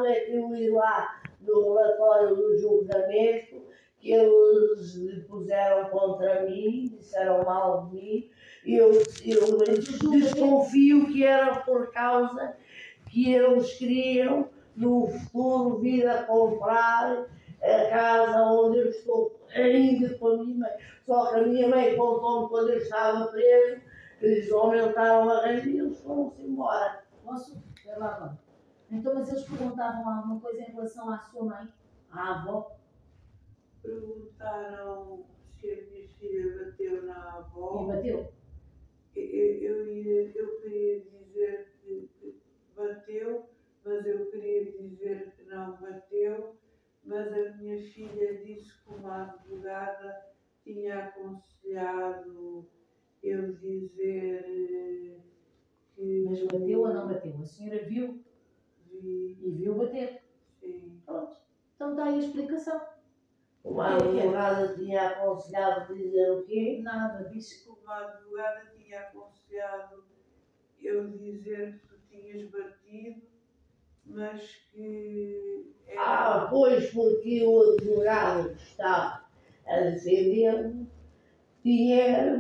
[SPEAKER 1] é que eu ia lá no relatório do julgamento, que eles lhe puseram contra mim, disseram mal de mim, e eu desconfio que era por causa que eles queriam, no futuro, vir a comprar a casa onde eu estou ainda com a minha mãe. Só que a minha mãe contou-me quando eu estava preso, que eles aumentaram a renda e eles foram-se embora.
[SPEAKER 4] Posso? Espera lá agora. Então, mas eles perguntavam alguma coisa em relação à sua mãe, à avó?
[SPEAKER 2] Perguntaram se a minha filha bateu na avó.
[SPEAKER 4] E bateu?
[SPEAKER 2] Eu queria dizer que bateu, mas eu queria dizer que não bateu. Mas a minha filha disse que uma advogada tinha aconselhado eu dizer que.
[SPEAKER 4] Mas bateu ou não bateu? A senhora viu
[SPEAKER 2] Vi,
[SPEAKER 4] e viu bater.
[SPEAKER 2] sim.
[SPEAKER 4] Pronto. Então está aí a explicação.
[SPEAKER 1] Uma advogada tinha aconselhado dizer o quê?
[SPEAKER 4] Nada, disse
[SPEAKER 2] Que uma advogada tinha aconselhado eu dizer que tu tinhas batido, mas que
[SPEAKER 1] Pois, porque o advogado que está a defender-me tinha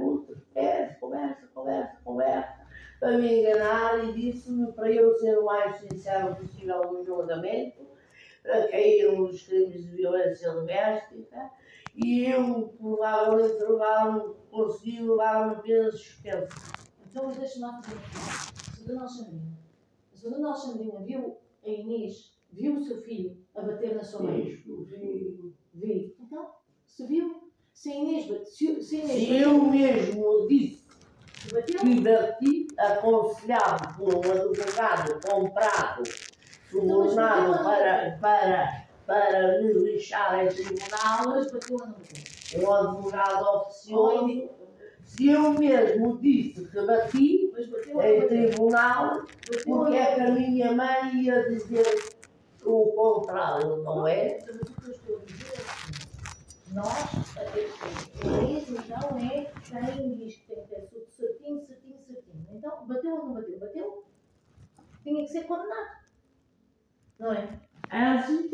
[SPEAKER 1] conversa, para me enganar e disse-me para eu ser o mais sincero possível no julgamento, para cair nos crimes de violência doméstica, e eu provavelmente consegui levar apenas suspenso.
[SPEAKER 4] Então, mas deixa-me lá fazer aqui. A Dona Alexandrina viu a Inês, viu o seu filho a bater na sua mãe? Vi. Então, se viu, se a Inês bateu.
[SPEAKER 1] Se eu mesmo disse que bati, aconselhado por um advogado comprado, subornado para me lixar em tribunal,
[SPEAKER 4] Mas bateu ou não bateu?
[SPEAKER 1] um advogado oficioso, se eu mesmo disse que bati
[SPEAKER 4] Mas bateu ou não
[SPEAKER 1] em
[SPEAKER 4] bateu?
[SPEAKER 1] tribunal,
[SPEAKER 4] Bateu ou
[SPEAKER 1] porque
[SPEAKER 4] não
[SPEAKER 1] é que a
[SPEAKER 4] bateu?
[SPEAKER 1] minha mãe ia dizer o contrário, não é?
[SPEAKER 4] Mas o que eu estou a dizer é assim. Nós, a Inês, então, é quem diz que tem que ter tudo certinho. Então, bateu ou não bateu? Bateu? Tinha que ser condenado. Não é?
[SPEAKER 1] Acho que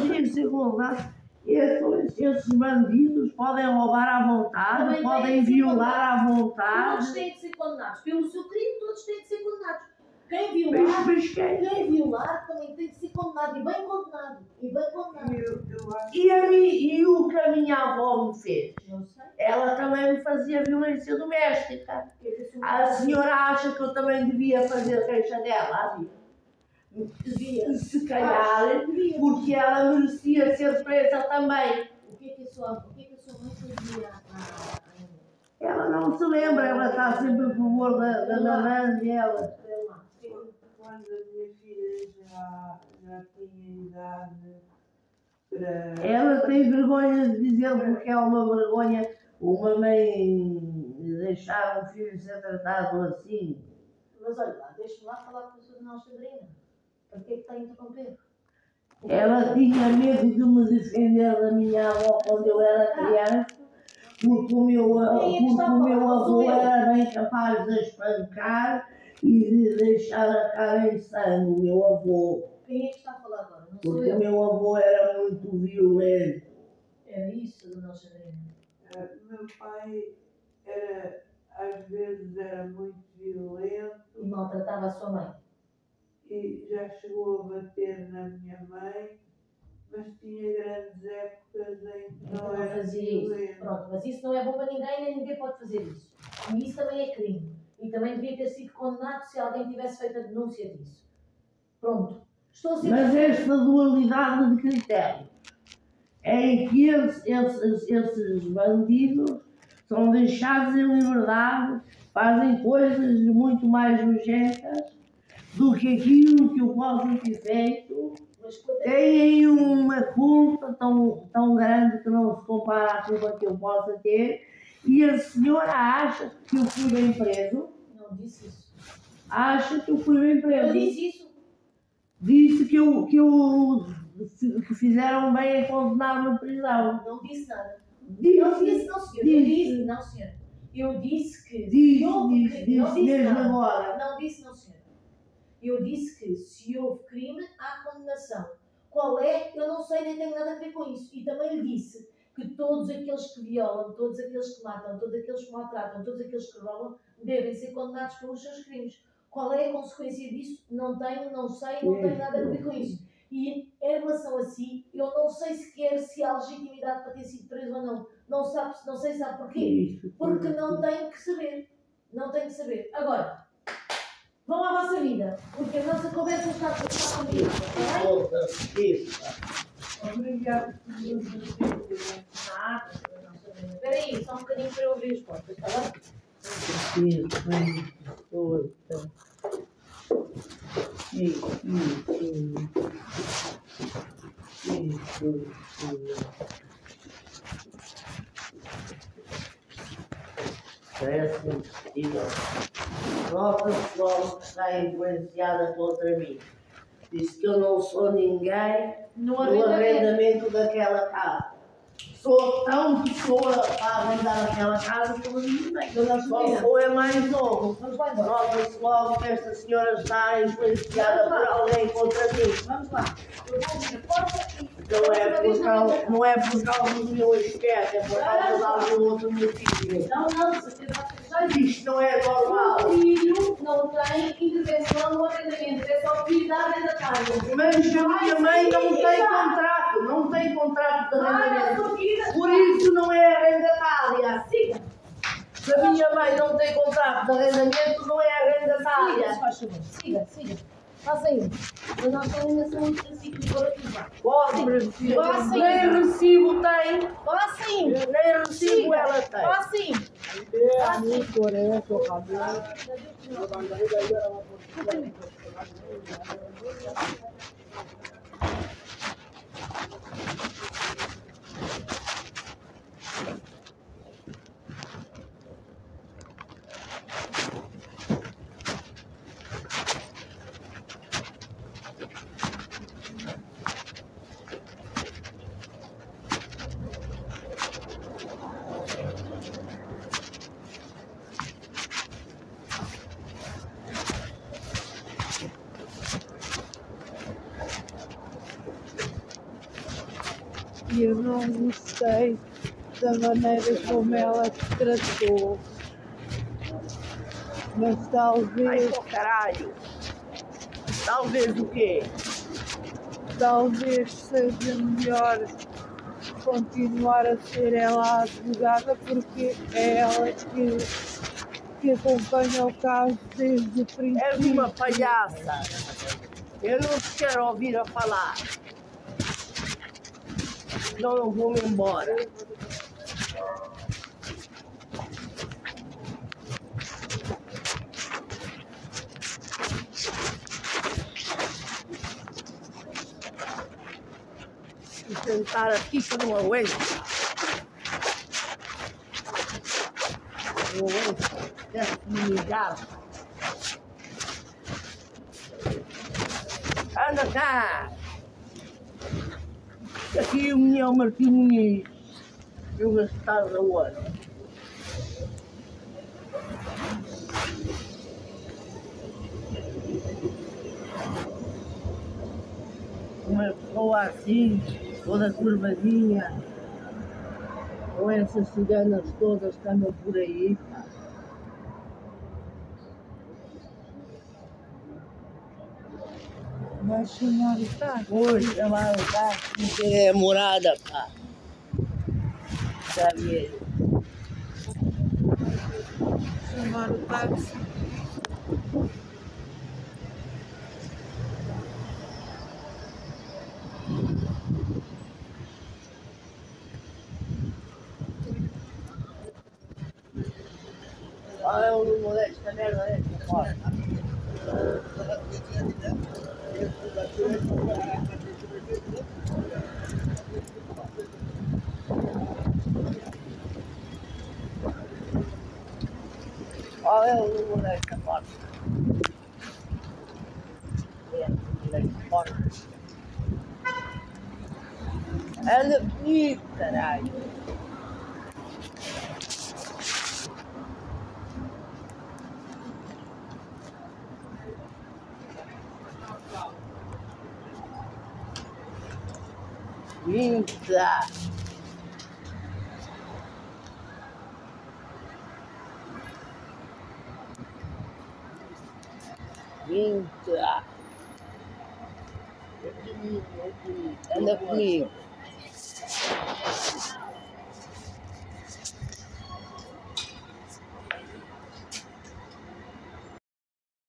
[SPEAKER 1] podia ser condenado. Esses bandidos podem roubar à vontade,
[SPEAKER 4] Também
[SPEAKER 1] podem
[SPEAKER 4] têm que ser
[SPEAKER 1] violar à
[SPEAKER 4] Todos
[SPEAKER 1] vontade.
[SPEAKER 4] têm que ser condenados. Pelo seu crime, todos têm que ser condenados. Quem
[SPEAKER 1] Mas
[SPEAKER 4] violar também tem que ser condenado. E bem condenado.
[SPEAKER 2] eu acho
[SPEAKER 1] e o que a minha avó me fez?
[SPEAKER 4] Não sei.
[SPEAKER 1] Ela também me fazia violência doméstica. A senhora acha que eu também devia fazer queixa dela?
[SPEAKER 4] Devia.
[SPEAKER 1] Se calhar, porque ela merecia ser presa também.
[SPEAKER 4] O que é que a sua mãe fazia à Inês?
[SPEAKER 1] Ela não se lembra, ela está sempre a favor da mamãe dela.
[SPEAKER 4] Espera lá.
[SPEAKER 2] quando a minha filha já tinha idade para.
[SPEAKER 1] Ela tem vergonha de dizer porque é uma vergonha uma mãe deixar um filho ser tratado assim.
[SPEAKER 4] Mas olha lá, deixa-me lá falar com a sua Dona Alexandrina. Para que é que está a interromper?
[SPEAKER 1] Ela tinha medo de me defender da minha avó quando eu era criança, porque o meu avô era bem capaz de espancar e de deixar a cara em sangue, o meu avô.
[SPEAKER 4] Quem é que está a falar agora? Não sou
[SPEAKER 1] Porque
[SPEAKER 4] eu.
[SPEAKER 1] o meu avô era muito violento.
[SPEAKER 4] Era isso, Dona Alexandrina.
[SPEAKER 2] Meu pai às vezes era muito violento
[SPEAKER 4] E maltratava a sua mãe.
[SPEAKER 2] e já chegou a bater na minha mãe mas tinha grandes épocas em que
[SPEAKER 4] Não
[SPEAKER 2] não era
[SPEAKER 4] fazia isso.
[SPEAKER 2] violento.
[SPEAKER 4] Pronto, mas isso não é bom para ninguém, nem ninguém pode fazer isso. E isso também é crime. E também devia ter sido condenado se alguém tivesse feito a denúncia disso. Pronto. Estou a ser...
[SPEAKER 1] Mas esta dualidade de critério é em que esses bandidos são deixados em liberdade, fazem coisas muito mais nojentas do que aquilo que eu posso ter feito. Têm uma culpa tão grande que não se compara à culpa que eu possa ter. E a senhora acha que eu fui bem preso?
[SPEAKER 4] Não disse isso.
[SPEAKER 1] Acha que eu fui bem preso?
[SPEAKER 4] Eu disse isso.
[SPEAKER 1] Disse que fizeram bem em condenar-me à prisão.
[SPEAKER 4] Não disse nada.
[SPEAKER 1] Disse,
[SPEAKER 4] Não disse, não senhor. Eu disse, não senhor. Eu disse que...
[SPEAKER 1] Disse
[SPEAKER 4] não disse
[SPEAKER 1] mesmo
[SPEAKER 4] nada.
[SPEAKER 1] agora.
[SPEAKER 4] Não disse, não senhor. Eu disse que se houve crime, há condenação. Qual é? Eu não sei, nem tenho nada a ver com isso. E também lhe disse que todos aqueles que violam, todos aqueles que matam, todos aqueles que maltratam, todos aqueles que roubam, devem ser condenados pelos seus crimes. Qual é a consequência disso? Não tenho, não sei, não tenho nada a ver com isso. E em relação a si, eu não sei sequer se há legitimidade para ter sido preso ou não. Não sei, sabe porquê? Porque não tenho que saber. Não tenho que saber. Agora, vão à vossa vida, porque a nossa conversa está comigo, está bem?
[SPEAKER 2] Obrigada por nos dizer.
[SPEAKER 4] Nada, não sabemos. Espera aí, só um bocadinho para eu ouvir as portas, está bem?
[SPEAKER 1] Parece impossível. Nota logo que está influenciada contra mim. Disse que eu não sou ninguém no arrendamento daquela casa. Sou tão pessoa para arrendar aquela casa como ninguém. Só sou é mais novo. Nota-se logo que esta senhora está influenciada por alguém contra mim.
[SPEAKER 4] Vamos lá. Eu vou abrir a porta e...
[SPEAKER 1] Não é por causa do meu aspecto, é por causa de algum outro motivo.
[SPEAKER 4] Não, você já disse.
[SPEAKER 1] Isto não é normal.
[SPEAKER 4] O filho não tem intervenção no arrendamento, é só cuidar da casa.
[SPEAKER 1] Mas a minha mãe não tem contrato de arrendamento. Por isso não é arrendatária.
[SPEAKER 4] Siga.
[SPEAKER 1] Se a minha mãe não tem contrato de arrendamento, não é arrendatária.
[SPEAKER 4] Faz favor. Siga. Faça isso. Mas nós ainda somos princípios para ativar.
[SPEAKER 1] Nem recibo tem.
[SPEAKER 4] Faça isso.
[SPEAKER 1] Nem recibo ela tem.
[SPEAKER 4] Faça isso.
[SPEAKER 2] E eu não gostei da maneira como ela te tratou. Mas
[SPEAKER 1] Ai,
[SPEAKER 2] talvez,
[SPEAKER 1] pô, caralho. Talvez o quê?
[SPEAKER 2] talvez seja melhor continuar a ser ela a advogada, porque é ela que acompanha o caso desde o princípio.
[SPEAKER 1] És uma palhaça. Eu não te quero ouvir a falar. Senão eu vou-me embora. E sentar aqui que eu não aguento. Eu deve-me ligar. Anda cá! Aqui o meu Martim Muniz. Eu gastar da hora. Uma pessoa assim, toda curvadinha, com essas ciganas todas que andam por aí.
[SPEAKER 2] Vai chamar o táxi.
[SPEAKER 1] Vou chamar o táxi porque é morada, pá. Sabe?
[SPEAKER 2] Chamar o táxi.
[SPEAKER 1] Olha o número desta merda desta porta. Olha o número desta porta. Desta porta. Anda comigo, caralho. Vinta. Vinta. Anda comigo.